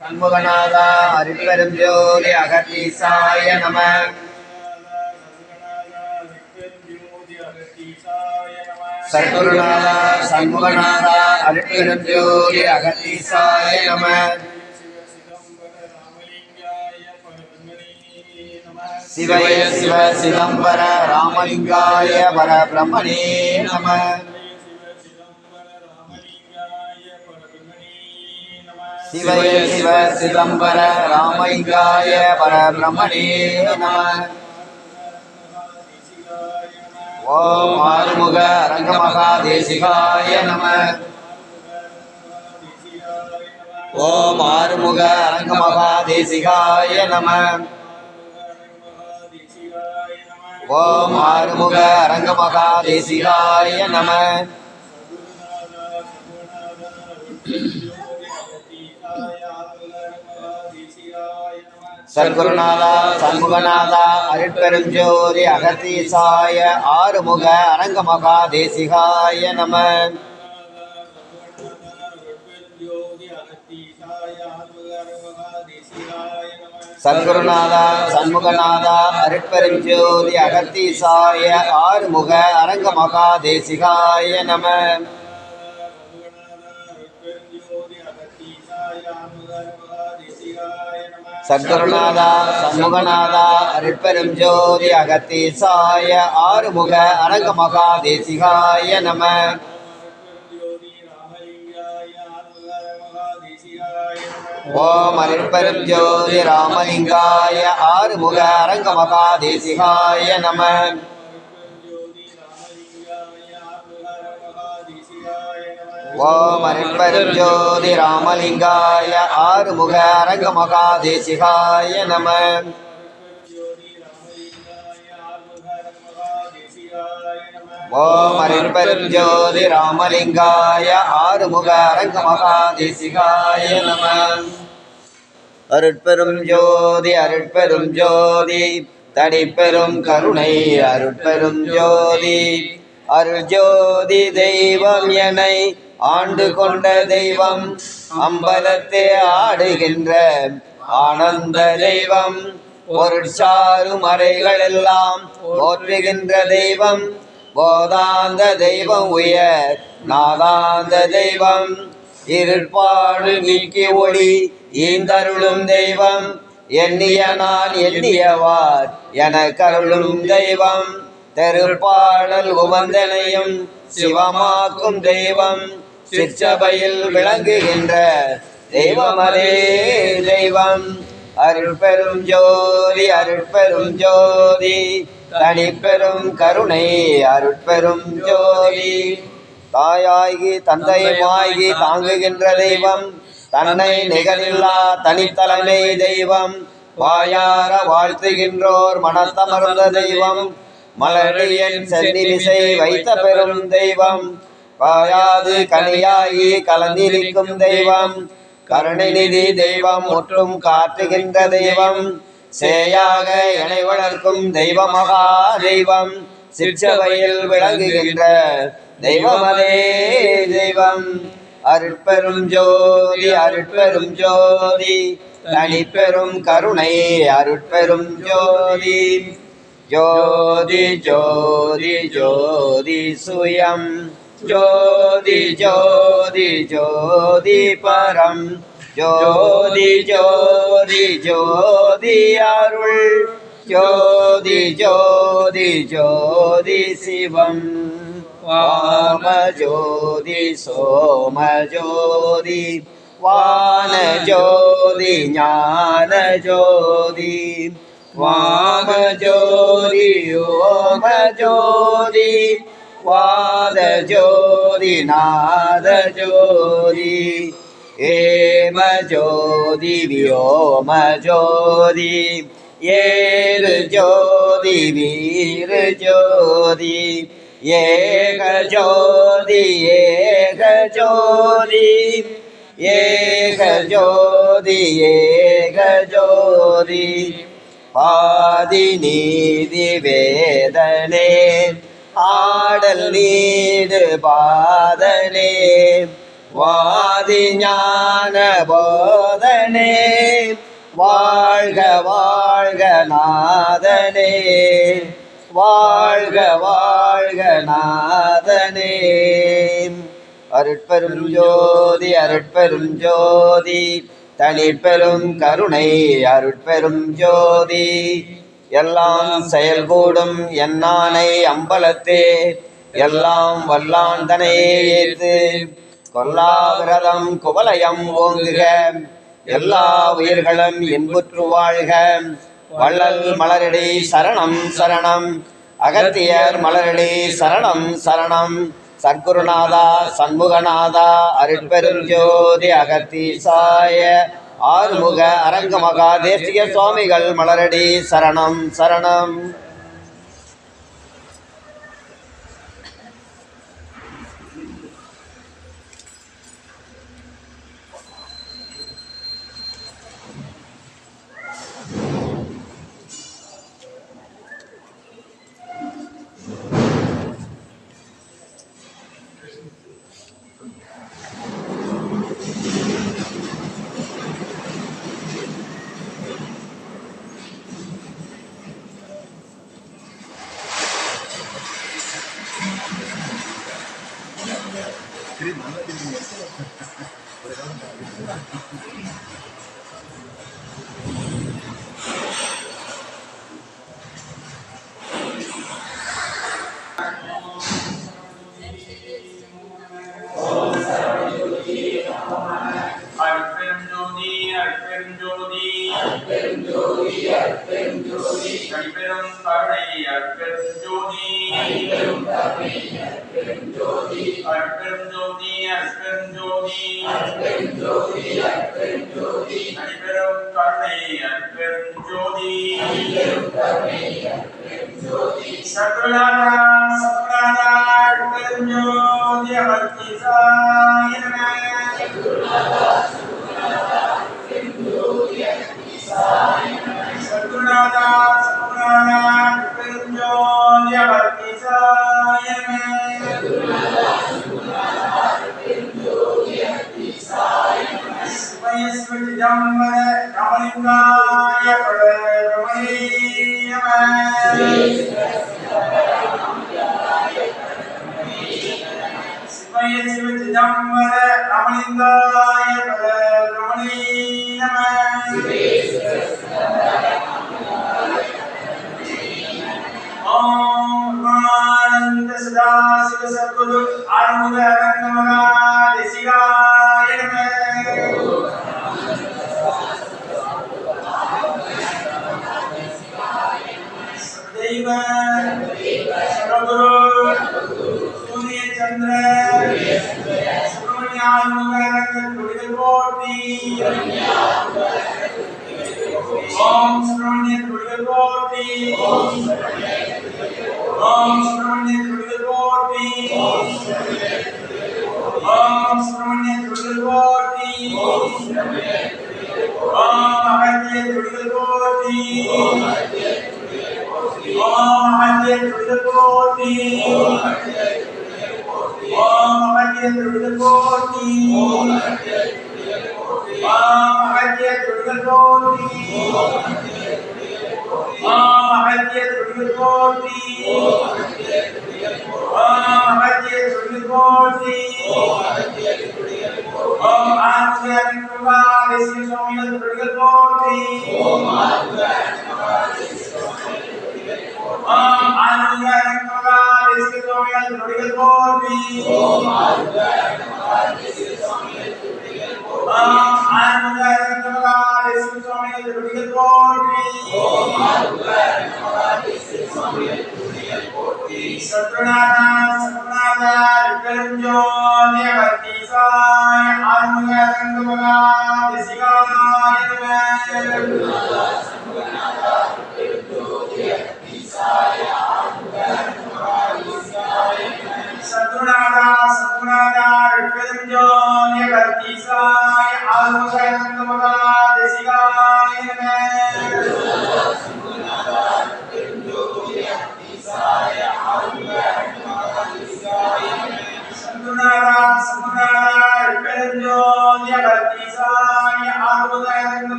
சண்முகநாதா அருட்பெரும் ஜோதி அகத்தீசாய நம. சத்குருநாதா சண்முகநாதா அருட்பெரும் ஜோதி அகத்தீசாய நம. சிவய சிவ சிதம்பர ராமலிங்காய பரபிரம்மணே நம. சிவய சிவ சிதம்பர ராமலிங்காய பரபிரம்மணே நம. ஓம் ஆறுமுக அரங்கமகாதேசிகாய நம. ஓம் ஆறுமுக அரங்கமகாதேசிகாய நம. ஓம் ஆறுமுக அரங்கமகாதேசிகாய நம. சத்குருநாதா சண்முகநாதா அருட்பெரும் ஜோதி அகத்தீசாய ஆறுமுக அரங்கமகாதேசிகாய நம. சத்குருநாதா சண்முகநாதா அருட்பெரும் ஜோதி அகத்தீசாய ஆறுமுக அரங்கமகாதேசிகாய நம. சத்குருநாதா சண்முகநாதா அருட்பெரும் ஜோதி அகத்தீசாய ஆறுமுக அரங்கமகாதேசிகாய நம. ஓம் அருட்பெரும் ஜோதி ராமலிங்காய ஆறுமுக அரங்கமகாதேசிகாய நம. ஓம் அருட்பெரும் ஜோதி ராமலிங்காய ஆறுமுக அரங்கமகாதேசிகாய நம. ஓம் அருட்பெரும் ஜோதி ராமலிங்காய ஆறுமுக அரங்கமகாதேசிகாய நம. அருட்பெரும் ஜோதி அருட்பெரும் ஜோதி தனிப்பெரும் கருணை அருட்பெரும் ஜோதி அருள் ஜோதி தெய்வம் எனை ஆண்டு கொண்ட தெய்வம் அம்பலத்தே ஆடுகின்ற ஆனந்த தெய்வம் பொருட்சாறு மறைகள் எல்லாம் போற்றுகின்ற தெய்வம் போதாந்த தெய்வம் உயர் நாதாந்த தெய்வம் இருட்பாடு நீக்கி ஒளி ஈந்தருளும் தெய்வம் எண்ணிய நான் எண்ணியவார் என கருளும் தெய்வம் தெருப்பாடல் உவந்தனையும் சிவமாக்கும் தெய்வம் சிற்சபையில் விளங்குகின்ற தெய்வமதே தெய்வம். அருட்பெரும் ஜோதி அருட்பெரும் ஜோதி தனிப்பெரும் கருணை அருட்பெரும் ஜோதி தாயாகி தந்தையுமாகி தாங்குகின்ற தெய்வம் தன்னை நிகரில்லா தனித்தலைமை தெய்வம் வாயார வாழ்த்துகின்றோர் மனத்தமர்ந்த தெய்வம் மலடியன் சென்னிசை வைத்த பெரும் தெய்வம் பாயாது கனியாகி கலந்திருக்கும் தெய்வம் கருணைநிதி தெய்வம் முற்றும் காட்டுகின்ற தெய்வம் சேயாக இணை வளர்க்கும் தெய்வமகா தெய்வம் சிற்சபையில் விளங்குகின்ற தெய்வமதே தெய்வம். அருட்பெரும் ஜோதி அருட்பெரும் ஜோதி தனிப்பெரும் கருணை அருட்பெரும் ஜோதி ஜோதி ஜோதி ஜோதி சுயம் ஜோதி ஜோதி ஜோதி பரம் ஜோதி ஜோதி ஜோதி அருள் ஜோதி ஜோதி ஜோதி சிவம் வாம ஜோதி சோம ஜோதி வான ஜோதி ஞான ஜோதி வாம ஜோதி ஓம ஜோதி வாத ஜோதி நாத ஜோதி ஏம ஜோதி வியோம ஜோதி ஏரு ஜோதி வீர ஜோதி ஏக ஜோதி ஏக ஜோதி ஏக ஜோதி ஏக ஜோதி ஆதி நீதி வேதனே ஆடல் நீடு பாதனே வாதி ஞான போதனே நாதனே வாழ்க வாழ்க நாதனே வாழ்க வாழ்க நாதனே. அருட்பெரும் ஜோதி அருட்பெரும் ஜோதி தனிப்பெரும் கருணை அருட்பெரும் ஜோதி. எல்லாம் செயல்கூடும் என்னானை அம்பலத்தே எல்லாம் வல்லான் தனையே ஏத்து கொல்லாவிரதம் குவலயம் ஓங்குக எல்லா உயிர்களும் இன்புற்று வாழ்க. வள்ளல் மலரடி சரணம் சரணம் அகத்தியர் மலரடி சரணம் சரணம். சத்குருநாதா சண்முகநாதா அருட்பெரும் ஜோதி அகத்தீசாய ஆறுமுக அரங்கமகா தேசிய சுவாமிகள் மலரடி சரணம் சரணம்.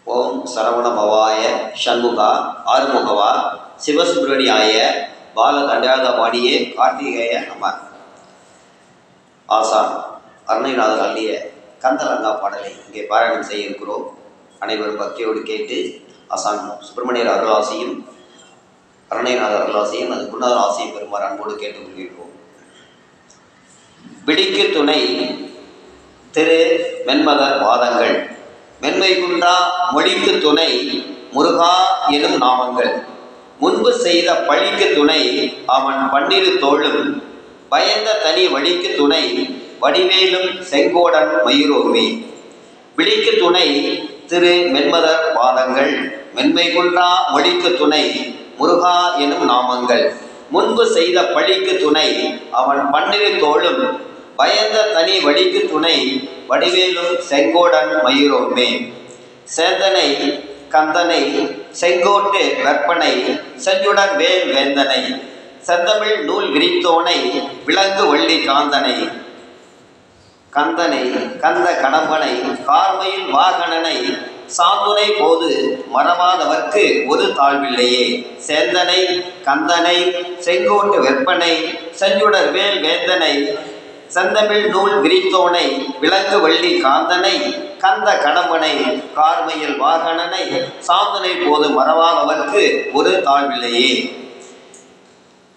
ஓம் சரவணபவாய ஷண்முகா ஆறுமுகவா சிவசுப்ரமணியாய பால தண்டாயுதபாணியே கார்த்திகேய நம. ஆசான் அருணைநாதர் அள்ளிய கந்தரங்கா பாடலை இங்கே பாராயணம் செய்ய இருக்கிறோம். அனைவரும் பக்தியோடு கேட்டு ஆசான் சுப்பிரமணியர் அருளாசியும் அருணைநாதர் அருளாசியும் அது குருநாதர் ஆசியும் பெருமாறு அன்போடு கேட்டுக்கொள்கிறோம். பிடிக்கு துணை திரு மென்மதர் வாதங்கள் மென்மை குன்றா மொழிக்கு துணை முருகா எனும் நாமங்கள் முன்பு செய்த பழிக்கு துணை அவன் பன்னிரு தோளும் பயந்த தனி வழிக்கு துணை வடிவேலும் செங்கோடன் மயூரோர்வே. விழிக்கு துணை திரு மென்மதர் வாதங்கள் மென்மை குன்றா மொழிக்கு துணை முருகா எனும் நாமங்கள் முன்பு செய்த பழிக்கு துணை அவன் பன்னிரு தோளும் பயந்த தனி வழிக்கு துணை வடிவேலும் செங்கோடன் மயூரோர்மே. சேந்தனை கந்தனை செங்கோட்டு வெற்பனை செஞ்சுடன் வேல் வேந்தனை செந்தமிழ் நூல் விரித்தோனை விலங்கு வள்ளி காந்தனை கந்தனை கந்த கடம்பனை கார்மையில் வாகனனை சாந்துனை போது மறவாதவர்க்கு ஒரு தாழ்வில்லையே. சேந்தனை கந்தனை செங்கோட்டு வெற்பனை செஞ்சுடர் வேல் வேந்தனை செந்தமிழ் நூல் விரித்தோனை விலங்கு வள்ளி காந்தனை கந்த கடம்பனை கார்மையில் வாகனனை சாந்தனை போது மறவாதவர்க்கு ஒரு தாழ்வில்லையே.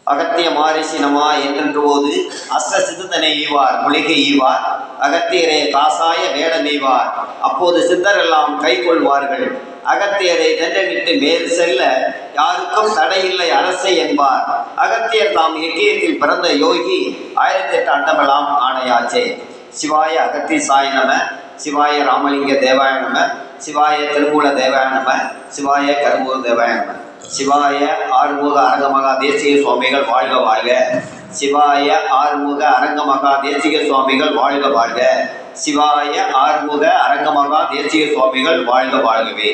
அகத்திய மாரிசி நமா என்றென்று போது அஸ்ர சித்தனை ஈவார் மொழிகை ஈவார் அகத்தியரே காசாய வேடம் ஈவார் அப்போது சித்தரெல்லாம் கை கொள்வார்கள். அகத்தியரை தண்டனிட்டு மேல் செல்ல யாருக்கும் தடையில்லை அரசை என்பார். அகத்தியர் தாம் இலக்கியத்தில் பிறந்த யோகி 1008 அண்டமெல்லாம் ஆணையாச்சே. சிவாய அகத்திசாய நம சிவாய ராமலிங்க தேவாய நம சிவாய திருமூல தேவாய நம சிவாய கருமூல தேவாய நம. சிவாய ஆறுமுக அரங்கமகா தேசிக சுவாமிகள் வாழ்க வாழ்க. சிவாய ஆறுமுக அரங்கமகா தேசிக சுவாமிகள் வாழ்க வாழ்க. சிவாய ஆறுமுக அரங்கமகா தேசிக சுவாமிகள் வாழ்க வாழ்கவே.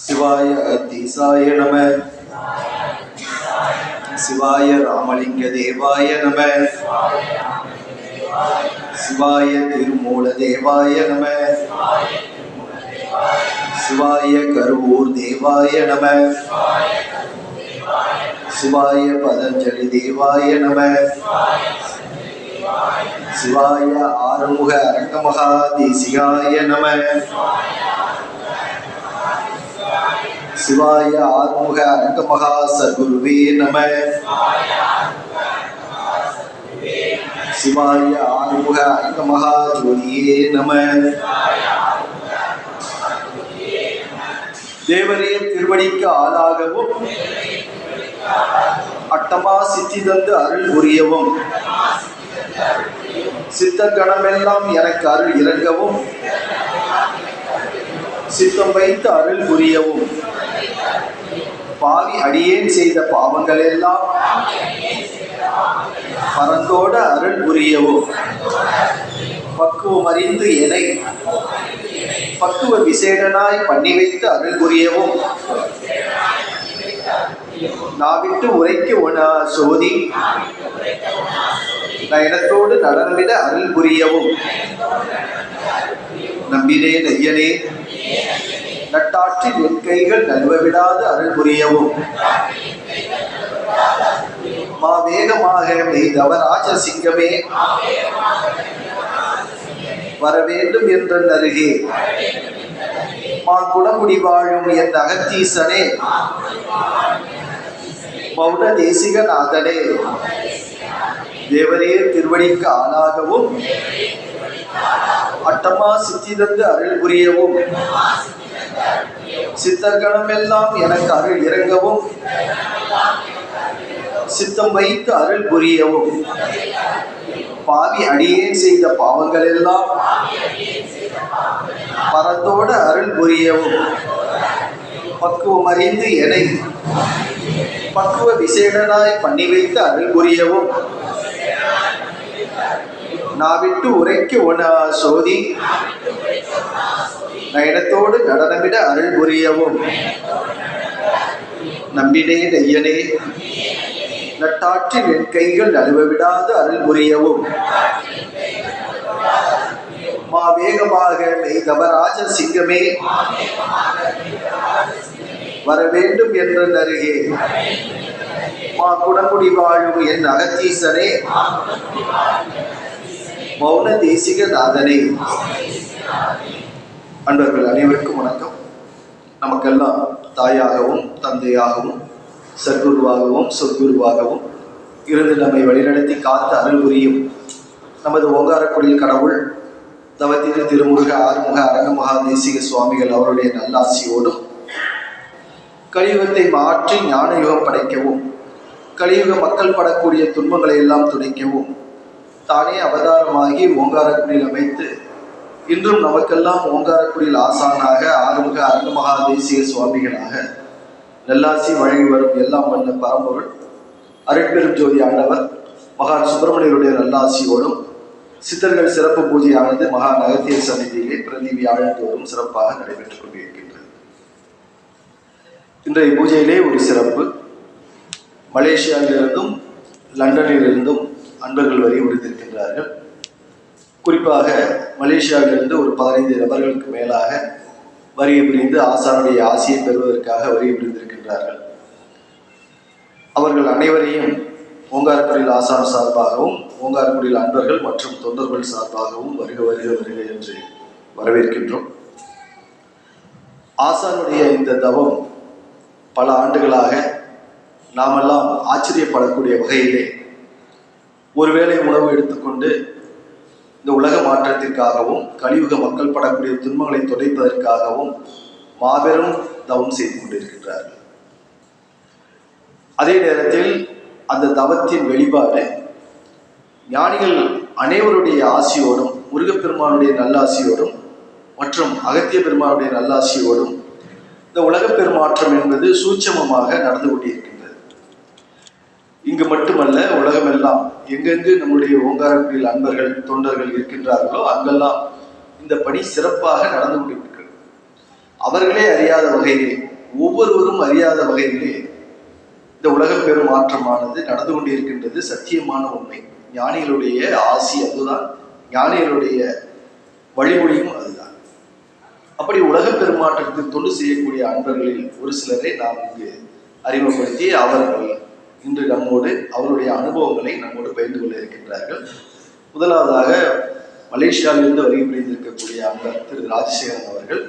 சிவாய அகத்தீசாய நம சிவாய ராமலிங்க தேவாய நம சிவாய திருமூல தேவாய நம சிவாய கருவூர் தேவாய நம சிவாய பதஞ்சலி தேவாய நம சிவாய ஆறுமுக அரங்கமகா தேசிகாய நம சிவாய ஆறுமுக அரங்கமகா சத்குருவே நம சிவாய ஆறுமுக அரங்கமகா ஜோதியே நம. தேவரே திருவடிக்கு ஆளாகவும் அட்டமா சித்தி தந்து அருள் புரியவும் சித்த கணமெல்லாம் எனக்கு அருள் இறங்கவும் சித்தம் வைத்து அருள் புரியவும் பாவி அடியேன் செய்த பாவங்கள் எல்லாம் பரந்தோட அருள் புரியவும் பக்குவம் அறிந்து எனை பக்குவ விசேடனாய் பண்ணி வைத்து அருள் புரியவும் நாவிட்டு உரைக்க உணா சோதி நயனத்தோடு நடனமிட அருள் புரியவும் நம்பினே நெய்யனே நட்டாற்றில் என் கைகள் நழுவ விடாது அருள் புரியவும் மா வேகமாக மெய்தவராஜ சிங்கமே வர வேண்டும் என்ற அருகே மா குணமுடி வாழும் என் அகத்தீசனே மௌன தேசிகநாதனே தேவரே திருவடிக்கு ஆளாகவும் அட்டமா சித்திதந்து அருள் புரியவும் சித்தர்கணம் எல்லாம் எனக்கு அருள் இறங்கவும் சித்தம் வைத்து அருள் புரியவும் பாவி அடியேன் செய்த பாவங்கள் எல்லாம் பரத்தோடு அருள் புரியவும் பக்குவம் அறிந்து எனை பக்குவ விசேடனாய் பண்ணி வைத்து அருள் புரியவும் நாவிட்டு உரைக்கு உண சோதி நயனத்தோடு நடனமிட அருள் புரியவும் நம்பினே நெய்யனே நட்டாற்றில் என் கைகள் நழுவ விடாது அருள் புரியவும் மா வேகமாக மெய்தவராஜ சிங்கமே வர வேண்டும் என்ற அருகே மா குணமுடி வாழும் என் அகத்தீசனே மௌன தேசிகநாதனே. அன்பர்கள் அனைவருக்கும் வணக்கம். நமக்கெல்லாம் தாயாகவும் தந்தையாகவும் சத்குருவாகவும் சொற்குருவாகவும் இருந்து நம்மை வழிநடத்தி காத்து அருள் புரியும் நமது ஓங்காரக்குடியில் கடவுள் தவத்திரு திருமுருக ஆறுமுக அரங்கமகா தேசிக சுவாமிகள் அவருடைய நல்லாசியோடும் கலியுகத்தை மாற்றி ஞான யுகம் படைக்கவும் கலியுக மக்கள் படக்கூடிய துன்பங்களை எல்லாம் துடைக்கவும் தானே அவதாரமாகி ஓங்காரக்குடியில் அமைத்து இன்றும் நமக்கெல்லாம் ஓங்காரக்குடியில் ஆசானாக ஆறுமுக அரங்கமகா தேசிக சுவாமிகளாக நல்லாசி வழங்கி வரும் எல்லாம் வல்ல பரம்பொருள் அருட்பெரும் ஜோதி ஆண்டவர் மகான் சுப்பிரமணியருடைய நல்லாசியோடும் சித்தர்கள் சிறப்பு பூஜையானது மகான் அகத்தியர் சந்நிதியிலே பிரதி வியாழந்தோறும் சிறப்பாக நடைபெற்றுக் கொண்டிருக்கின்றது. இன்றைய பூஜையிலே ஒரு சிறப்பு. மலேசியாவிலிருந்தும் லண்டனிலிருந்தும் அன்பர்கள் வரி விடுத்திருக்கின்றார்கள். குறிப்பாக மலேசியாவிலிருந்து ஒரு 15 நபர்களுக்கு மேலாக வரியை புரிந்து ஆசானுடைய ஆசியை பெறுவதற்காக வரியை புரிந்திருக்கின்றார்கள். அவர்கள் அனைவரையும் ஓங்காரக்குடியில் ஆசான் சார்பாகவும் ஓங்காரக்குடியில் அன்பர்கள் மற்றும் தொண்டர்கள் சார்பாகவும் வருக வருக வருக என்று வரவேற்கின்றோம். ஆசானுடைய இந்த தவம் பல ஆண்டுகளாக நாமெல்லாம் ஆச்சரியப்படக்கூடிய வகையிலே ஒருவேளை உணவு எடுத்துக்கொண்டு இந்த உலக மாற்றத்திற்காகவும் கலியுக மக்கள் படக்கூடிய துன்பங்களை துடைப்பதற்காகவும் மாபெரும் தவம் செய்து கொண்டிருக்கின்றார்கள். அதே நேரத்தில் அந்த தவத்தின் வெளிப்பாடு ஞானிகள் அனைவருடைய ஆசியோடும் முருகப்பெருமானுடைய நல்லாசியோடும் மற்றும் அகத்திய பெருமானுடைய நல்லாசியோடும் இந்த உலக பெருமாற்றம் என்பது சூட்சமமாக நடந்து கொண்டிருக்கின்றது. இங்கு மட்டுமல்ல, உலகமெல்லாம் எங்கெங்கு நம்முடைய ஓங்காரக்குடியில் அன்பர்கள் தொண்டர்கள் இருக்கின்றார்களோ அங்கெல்லாம் இந்த பணி சிறப்பாக நடந்து கொண்டிருக்கிறது. அவர்களே அறியாத வகையிலே, ஒவ்வொருவரும் அறியாத வகையிலே இந்த உலக பெருமாற்றமானது நடந்து கொண்டிருக்கின்றது. சத்தியமான உண்மை. ஞானிகளுடைய ஆசி அதுதான், ஞானிகளுடைய வழிமொழியும் அதுதான். அப்படி உலக பெருமாற்றத்தில் தொண்டு செய்யக்கூடிய அன்பர்களில் ஒரு சிலரை நாம் இங்கு அறிமுகப்படுத்தி அவர்கள் இன்று நம்மோடு அவருடைய அனுபவங்களை நம்மோடு பகிர்ந்து கொள்ள இருக்கின்றார்கள். முதலாவதாக மலேசியாவிலிருந்து வருகை புரிந்திருக்கக்கூடிய அன்பர் திரு ராஜசேகரன் அவர்கள்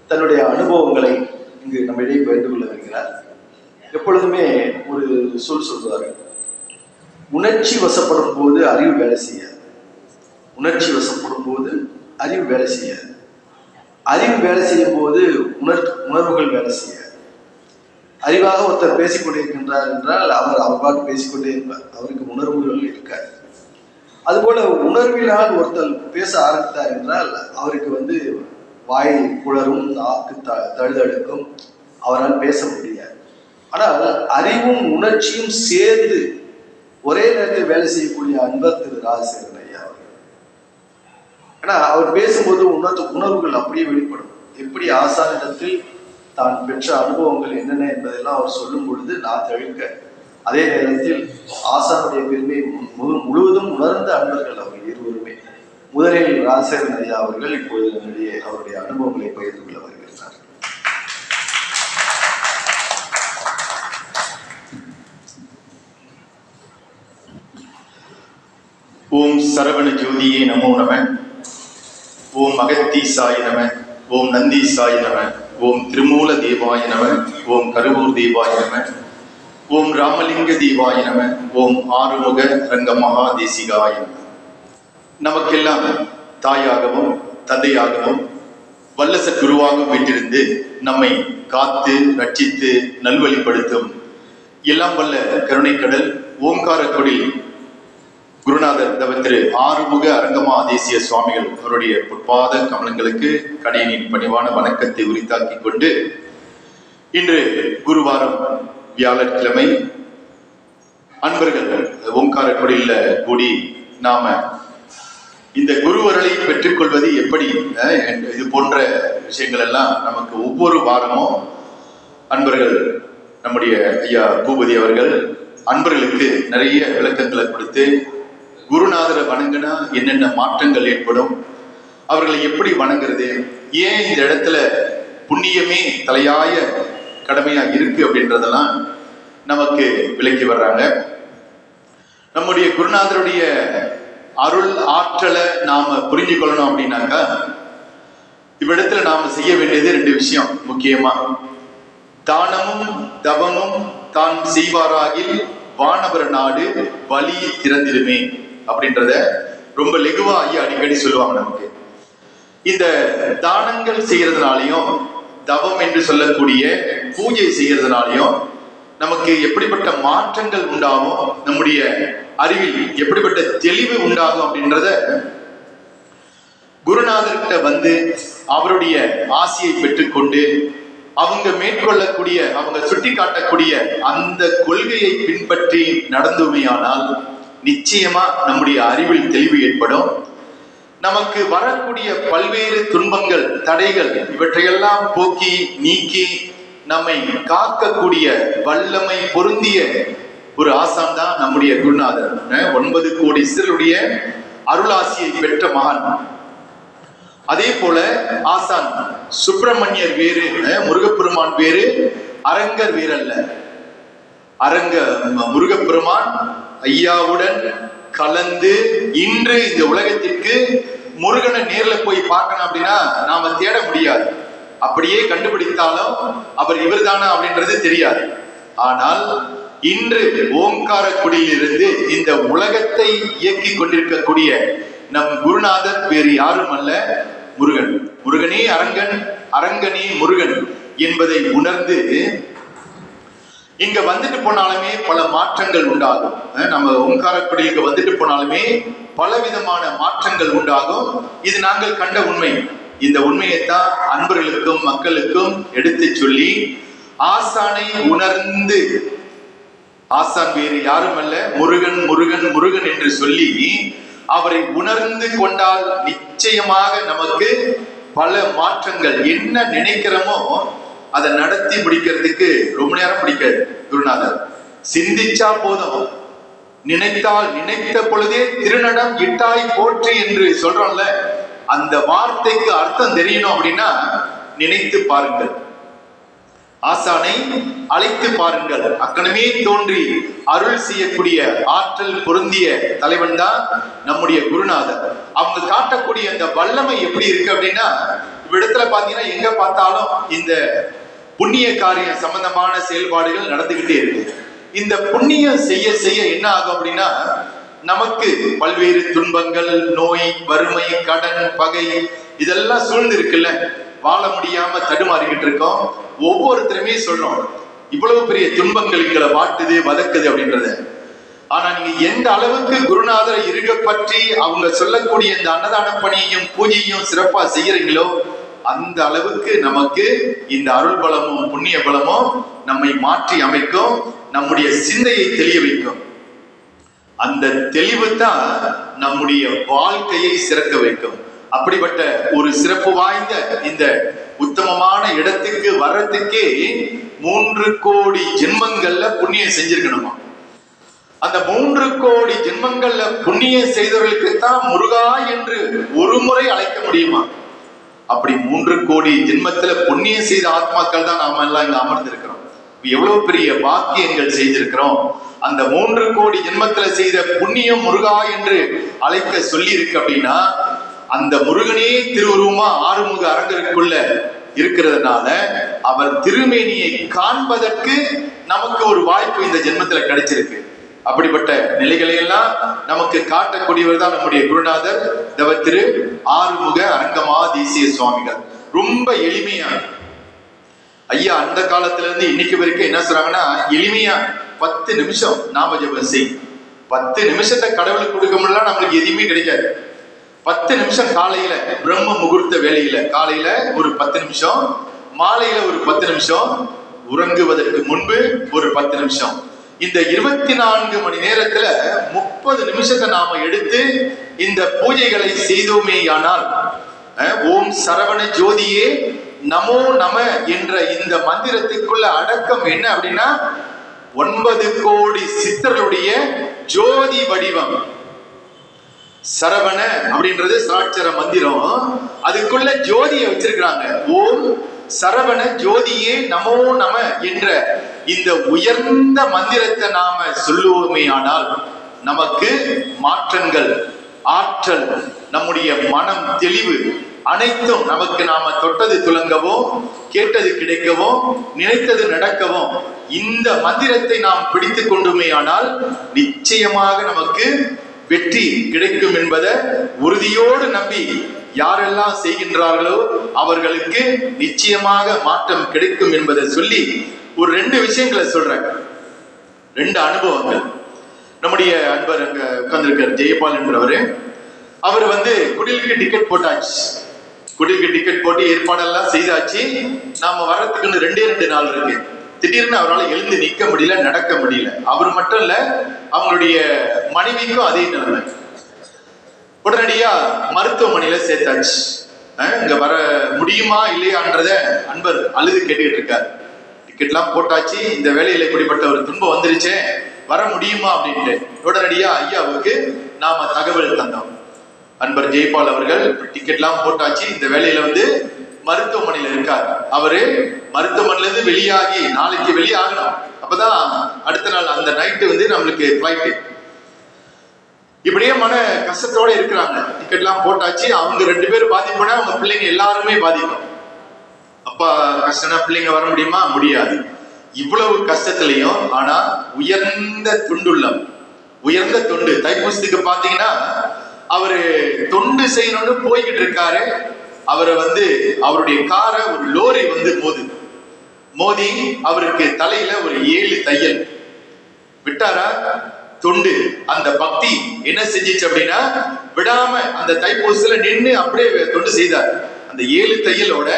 தன்னுடைய அனுபவங்களை இங்கு நம்மிடையே பகிர்ந்து கொள்ள வருகிறார். எப்பொழுதுமே ஒரு சொல்வார்கள், உணர்ச்சி வசப்படும் போது அறிவு வேலை செய்யாது. உணர்ச்சி வசப்படும் போது அறிவு வேலை செய்யாது. அறிவு வேலை செய்யும் போது உணர்வுகள் வேலை செய்யாது. அறிவாக ஒருத்தர் பேசிக்கொண்டிருக்கின்றார் என்றால் அவர் பாட்டு பேசிக்கொண்டே இருப்பார், அவருக்கு உணர்வுகள் இருக்காது. அதுபோல உணர்வினால் ஒருத்தர் பேச ஆரம்பித்தார் என்றால் அவருக்கு வாய் குளரும், நாக்கு தழுதழுக்கும், அவரால் பேச முடியாது. ஆனால் அறிவும் உணர்ச்சியும் சேர்ந்து ஒரே நேரத்தில் வேலை செய்யக்கூடிய அன்பர் திரு ராஜசேகரன் ஐயா அவர்கள். ஏன்னா அவர் பேசும்போது உணர்வுகள் அப்படியே வெளிப்படும். எப்படி ஆசானிடத்தில் தான் பெற்ற அனுபவங்கள் என்னென்ன என்பதெல்லாம் அவர் சொல்லும் பொழுது நான் தழுக்க, அதே நேரத்தில் ஆசானுடைய பெருமை முழுவதும் உணர்ந்த அன்பர்கள் அவர்கள் இருவருமே. முதலில் ராஜசேகரன் ஐயா அவர்கள் இப்போது நம்முடைய அவருடைய அனுபவங்களை பகிர்ந்து கொள்ள வருகிறார். ஓம் சரவண ஜோதியே நமோ நம. ஓம் அகத்தீசாய நம. ஓம் நந்தீசாய நம. ஓம் திருமூல தேவாய நம. ஓம் கருவூர் தேவாய நம. ஓம் ராமலிங்க தேவாய நம. ஓம் ஆறுமுக ரங்க மகாதேசிகாய நம. நமக்கெல்லாம் தாயாகவும் தந்தையாகவும் வல்லச குருவாகவும் வீட்டிலிருந்து நம்மை காத்து ரட்சித்து நல்வழிப்படுத்தும் எல்லாம் வல்ல கருணைக்கடல் ஓங்காரக்குடில் குருநாதர் திரு ஆறுமுக அரங்கமா தேசிய சுவாமிகள் அவருடைய பொற்பாத கமலங்களுக்கு கடையனின் பணிவான வணக்கத்தை உரித்தாக்கிக் கொண்டு இன்று குருவாரம் வியாழக்கிழமை அன்பர்கள் ஓங்காரக்குடியில் கூடி நாம இந்த குருவரலை பெற்றுக்கொள்வது எப்படி, இது போன்ற விஷயங்கள் எல்லாம் நமக்கு ஒவ்வொரு வாரமும் அன்பர்கள் நம்முடைய ஐயா பூபதி அவர்கள் அன்பர்களுக்கு நிறைய விளக்கங்களை கொடுத்து குருநாதரை வணங்கினா என்னென்ன மாற்றங்கள் ஏற்படும், அவர்களை எப்படி வணங்குறது, ஏன் இந்த இடத்துல புண்ணியமே தலையாய கடமையா இருக்கு அப்படின்றதெல்லாம் நமக்கு விளக்கி வர்றாங்க. நம்முடைய குருநாதருடைய அருள் ஆற்றலை நாம புரிஞ்சு கொள்ளணும் அப்படின்னாக்கா இவ்விடத்துல நாம செய்ய வேண்டியது 2 விஷயம் முக்கியமா. தானமும் தவமும் தான் செய்வாராகில் வானவர் நாடு வழி திறந்திருமே அப்படின்றத ரொம்ப லெகுவா ஐயா அடிக்கடி சொல்லுவாங்க. நமக்கு இந்த தானங்கள் செய்யறதுனாலையும் தவம் என்று சொல்லக்கூடிய பூஜை செய்யறதுனாலையும் நமக்கு எப்படிப்பட்ட மாற்றங்கள் உண்டாகும், நம்முடைய அறிவில் எப்படிப்பட்ட தெளிவு உண்டாகும் அப்படின்றத குருநாதர்கிட்ட வந்து அவருடைய ஆசியை பெற்றுக்கொண்டு அவங்க மேற்கொள்ளக்கூடிய அவங்க சுட்டி காட்டக்கூடிய அந்த கொள்கையை பின்பற்றி நடந்துமையானால் நிச்சயமா நம்முடைய அறிவில் தெளிவு ஏற்படும். நமக்கு வரக்கூடிய பல்வேறு துன்பங்கள் தடைகள் இவற்றையெல்லாம் போக்கி நீக்கி நம்மை காக்கக்கூடிய வல்லமை பொருந்திய ஒரு ஆசான் தான் நம்முடைய குருநாதர். 9 கோடி சிறுடைய அருளாசியை பெற்ற மகான். அதே போல ஆசான் சுப்பிரமணியர் வேறு, முருகப்பெருமான் வேறு, அரங்கர் வேறல்ல. முருகப்பெருமான் ஐயாவுடன் கலந்து இன்று இந்த உலகத்திற்கு முருகனை நேர்ல போய் பார்க்கணும் அப்படின்னா நாம தேட முடியாது. அப்படியே கண்டுபிடித்தாலும் அவர் இவர்தானா அப்படின்றது தெரியாது. ஆனால் இன்று ஓங்காரக்குடியிலிருந்து இந்த உலகத்தை இயக்கி கொண்டிருக்கக்கூடிய நம் குருநாதர் வேறு யாரும் அல்ல, முருகன். முருகனே அரங்கன், அரங்கனே முருகன் என்பதை உணர்ந்து இங்க வந்துட்டு போனாலுமே பல மாற்றங்கள் உண்டாகும். நம்ம ஓங்காரக்குடிலுக்கு வந்துட்டு போனாலுமே பலவிதமான மாற்றங்கள் உண்டாகும். இது நாங்கள் கண்ட உண்மை. இந்த உண்மையைத்தான் அன்பர்களுக்கும் மக்களுக்கும் எடுத்து சொல்லி ஆசானை உணர்ந்து, ஆசான் வேறு யாரும் அல்ல முருகன் முருகன் முருகன் என்று சொல்லி அவரை உணர்ந்து கொண்டால் நிச்சயமாக நமக்கு பல மாற்றங்கள். என்ன நினைக்கிறோமோ அதை நடத்தி முடிக்கிறதுக்கு ரொம்ப நேரம் பிடிக்காது. குருநாதர் சிந்திச்சா போதும், நினைத்தால் நினைத்த பொழுதே திருநடம் இட்டாய் போற்றி என்று சொல்றோம்ல, அந்த வார்த்தைக்கு அர்த்தம் தெரியணும் அப்படின்னா நினைத்து பாருங்கள், ஆசானை அழைத்து பாருங்கள். அக்கணமே தோன்றி அருள் செய்யக்கூடிய ஆற்றல் பொருந்திய தலைவன் தான் நம்முடைய குருநாதர். அவங்க காட்டக்கூடிய அந்த வல்லமை எப்படி இருக்கு அப்படின்னா இவ்விடத்துல பாத்தீங்கன்னா எங்க பார்த்தாலும் இந்த புண்ணிய காரியம் சம்பந்தமான செயல்பாடுகள் நடந்துகிட்டே இருக்கு. இந்த புண்ணியம் செய்ய செய்ய என்ன ஆகும் அப்படின்னா நமக்கு பல்வேறு துன்பங்கள், நோய், வறுமை, கடன், பகை இதெல்லாம் சூழ்ந்து இருக்குல்ல, வாழ முடியாம தடுமாறிக்கிட்டு இருக்கோம். ஒவ்வொருத்தருமே சொல்றோம் இவ்வளவு பெரிய துன்பங்கள் எங்களை வாட்டுது வதக்குது அப்படின்றத. ஆனா நீங்க எந்த அளவுக்கு குருநாதரை இருக்க பற்றி அவங்க சொல்லக்கூடிய இந்த அன்னதான பணியையும் பூஜையும் சிறப்பா செய்யறீங்களோ அந்த அளவுக்கு நமக்கு இந்த அருள் பலமும் புண்ணிய பலமும் நம்மை மாற்றி அமைக்கும், நம்முடைய சிந்தையை தெளிய வைக்கும். அந்த தெளிவு தான் நம்முடைய வாழ்க்கையை சிறக்க வைக்கும். அப்படிப்பட்ட ஒரு சிறப்பு வாய்ந்த இந்த உத்தமமான இடத்துக்கு வர்றதுக்கே 3 கோடி ஜென்மங்கள்ல புண்ணியம் செஞ்சிருக்கணுமா. அந்த 3 கோடி ஜென்மங்கள்ல புண்ணியம் செய்தவர்களுக்கு தான் முருகா என்று ஒரு முறை அழைக்க முடியுமா? அப்படி 3 கோடி ஜென்மத்துல புண்ணியம் செய்த ஆத்மாக்கள் தான் நாம எல்லாம் இங்க அமர்ந்திருக்கிறோம். எவ்வளவு பெரிய பாக்கியங்கள் செய்திருக்கிறோம். அந்த 3 கோடி ஜென்மத்துல செய்த புண்ணியம் முருகா என்று அழைக்க சொல்லி இருக்கு அப்படின்னா, அந்த முருகனே திருவுருவமா ஆறுமுக அரங்கருக்குள்ள இருக்கிறதுனால அவர் திருமேனியை காண்பதற்கு நமக்கு ஒரு வாய்ப்பு இந்த ஜென்மத்துல கிடைச்சிருக்கு. அப்படிப்பட்ட நிலைகளை எல்லாம் நமக்கு காட்டக்கூடியவர் தான் நம்முடைய குருநாதர் திரு ஆறுமுக அரங்கமா தேசிய சுவாமிகள். ரொம்ப எளிமையா ஐயா அந்த காலத்துல இருந்து இன்னைக்கு வரைக்கும் என்ன சொல்றாங்கன்னா, எளிமையா 10 நிமிஷம் நாம ஜெபம் செய். 10 நிமிஷத்தை கடவுளுக்கு கொடுக்க முடியல, நம்மளுக்கு எதுவுமே கிடைக்காது. 10 நிமிஷம் காலையில பிரம்ம முகூர்த்த வேலையில காலையில ஒரு 10 நிமிஷம், மாலையில ஒரு 10 நிமிஷம், உறங்குவதற்கு முன்பு ஒரு 10 நிமிஷம். இந்த 24 மணி நேரத்துல 30 நிமிஷத்தை நாம எடுத்து இந்த பூஜைகளை செய்தோமேயானால், ஓம் சரவண ஜோதியே நமோ நம என்ற இந்த மந்திரத்துக்குள்ள அடக்கம் என்ன அப்படின்னா, 9 கோடி சித்தர்களுடைய ஜோதி வடிவம். சரவண அப்படின்றது சாட்சர மந்திரம், அதுக்குள்ள ஜோதியை வச்சிருக்கிறாங்க. ஓம் சரவண ஜோதியே நமோ நம என்ற இந்த உயர்ந்த மந்திரத்தை நாம சொல்லுவோமே ஆனால் நமக்கு மாற்றங்கள், ஆற்றல், நம்முடைய மனம் தெளிவு அனைத்தும் நமக்கு நாம தொட்டது துலங்கவோ, கேட்டது கிடைக்கவோ, நினைத்தது நடக்கவும் இந்த மந்திரத்தை நாம் பிடித்துக் கொண்டுமே ஆனால் நிச்சயமாக நமக்கு வெற்றி கிடைக்கும் என்பதை உறுதியோடு நம்பி யாரெல்லாம் செய்கின்றார்களோ அவர்களுக்கு நிச்சயமாக மாற்றம் கிடைக்கும் என்பதை சொல்லி ஒரு 2 விஷயங்களை சொல்றேன். 2 அனுபவங்கள். நம்முடைய அன்பர் அங்க உட்கார்ந்திருக்கார் ஜெயபால் என்றவரு. அவர் குடிலுக்கு டிக்கெட் போட்டாச்சு. குடிலுக்கு டிக்கெட் போட்டு ஏற்பாடெல்லாம் செய்தாச்சு. நாம வர்றதுக்குன்னு 2 நாள் இருக்கு. திடீர்னு அவரால் எழுந்து நிற்க முடியல, நடக்க முடியல. அவர் மட்டும் இல்ல, அவங்களுடைய மனைவிக்கும் அதே நிலைமை. உடனடியா மருத்துவமனையில சேர்த்தாச்சு. இங்க வர முடியுமா இல்லையான்றத அன்பர் அழுது கேட்டுக்கிட்டு இருக்காரு. டிக்கெட்லாம் போட்டாச்சு, இந்த வேலையில இப்படிப்பட்ட ஒரு துன்பம் வந்துருச்சே, வர முடியுமா அப்படின்ட்டு உடனடியா ஐயாவுக்கு நாம தகவல் தந்தோம். அன்பர் ஜெயபால் அவர்கள் டிக்கெட்லாம் போட்டாச்சு, இந்த வேலையில மருத்துவமனையில இருக்காரு. அவரு மருத்துவமனையில இருந்து வெளியாகி நாளைக்கு வெளியாகணும். அப்பதான் அடுத்த நாள் அந்த நைட்டு நம்மளுக்கு ஃபிளைட். இப்படியே மன கஷ்டத்தோட இருக்கிறாங்க. டிக்கெட்லாம் போட்டாச்சு, அவங்க 2 பேரும் பாதிப்புனா அவங்க பிள்ளைங்க எல்லாருமே பாதிக்கும். அப்பா கஷ்டம்னா பிள்ளைங்க வர முடியுமா? முடியாது. இவ்வளவு கஷ்டத்திலையும் ஆனா உயர்ந்த துண்டுள்ளம், உயர்ந்த தொண்டு. தைப்பூசத்துக்கு பாத்தீங்கன்னா அவரு தொண்டு செய்யணும்னு போய்கிட்டு இருக்காரு. அவரை அவருடைய காரை ஒரு லோரி மோதி அவருக்கு தலையில ஒரு 7 தையல் விட்டாரா. தொண்டு, அந்த பக்தி என்ன செஞ்சிச்சு அப்படின்னா, விடாம அந்த தைப்பூசத்துல நின்று அப்படியே தொண்டு செய்தார். அந்த 7 தையலோட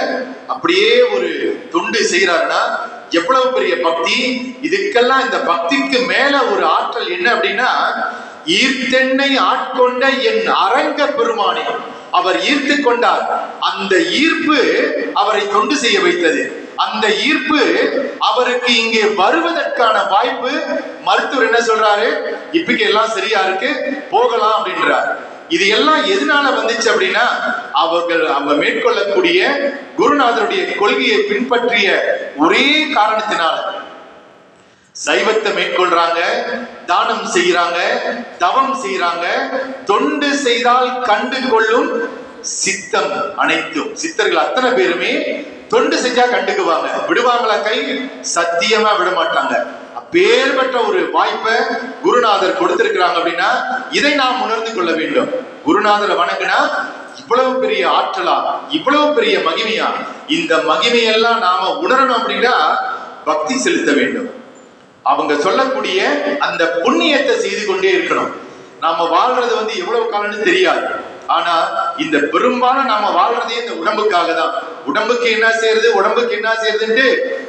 அப்படியே ஒரு தொண்டு செய்யறாருன்னா எவ்வளவு பெரிய பக்தி. இதுக்கெல்லாம் இந்த பக்திக்கு மேல ஒரு ஆற்றல் என்ன அப்படின்னா, ஈர்த்தென்னை ஆட்கொண்ட என் அரங்க பெருமானே, அவர் ஈர்த்து கொண்டார். அந்த ஈர்ப்பு அவரை தொண்டு செய்ய வைத்தது. அந்த ஈர்ப்பு அவருக்கு இங்கே வருவதற்கான வாய்ப்பு. மருத்துவர் என்ன சொல்றாரு, இப்பக்கு எல்லாம் சரியா இருக்கு, போகலாம் அப்படின்றார். இது எல்லாம் எதனால வந்துச்சு அப்படின்னா, அவங்க மேற்கொள்ளக்கூடிய குருநாதருடைய கொள்கையை பின்பற்றிய ஒரே காரணத்தினால. சைவத்தை மேற்கொள்றாங்க, தானம் செய்யறாங்க, தவம் செய்யறாங்க. தொண்டு செய்தால் கண்டு கொள்ளும் சித்தம் அனைத்தும். சித்தர்கள் அத்தனை பேருமே தொண்டு செஞ்சா கண்டுக்குவாங்க. விடுவாங்களா கை? சத்தியமா விட மாட்டாங்க. அப்பேற்பட்ட ஒரு வாய்ப்பை குருநாதர் கொடுத்திருக்கிறாங்க அப்படின்னா இதை நாம் உணர்ந்து கொள்ள வேண்டும். குருநாதரை வணங்கினா இவ்வளவு பெரிய ஆற்றலா, இவ்வளவு பெரிய மகிமையா? இந்த மகிமையெல்லாம் நாம உணரணும் அப்படின்னா பக்தி செலுத்த வேண்டும். அவங்க சொல்லக்கூடிய அந்த புண்ணியத்தை செய்து கொண்டே இருக்கணும். நாம வாழ்றது எவ்வளவு காலம்னு தெரியாது. ஆனா இந்த பெரும்பாலும் நாம வாழ்றதே இந்த உடம்புக்காக தான். உடம்புக்கு என்ன செய்யறது, உடம்புக்கு என்ன செய்யறதுன்ட்டு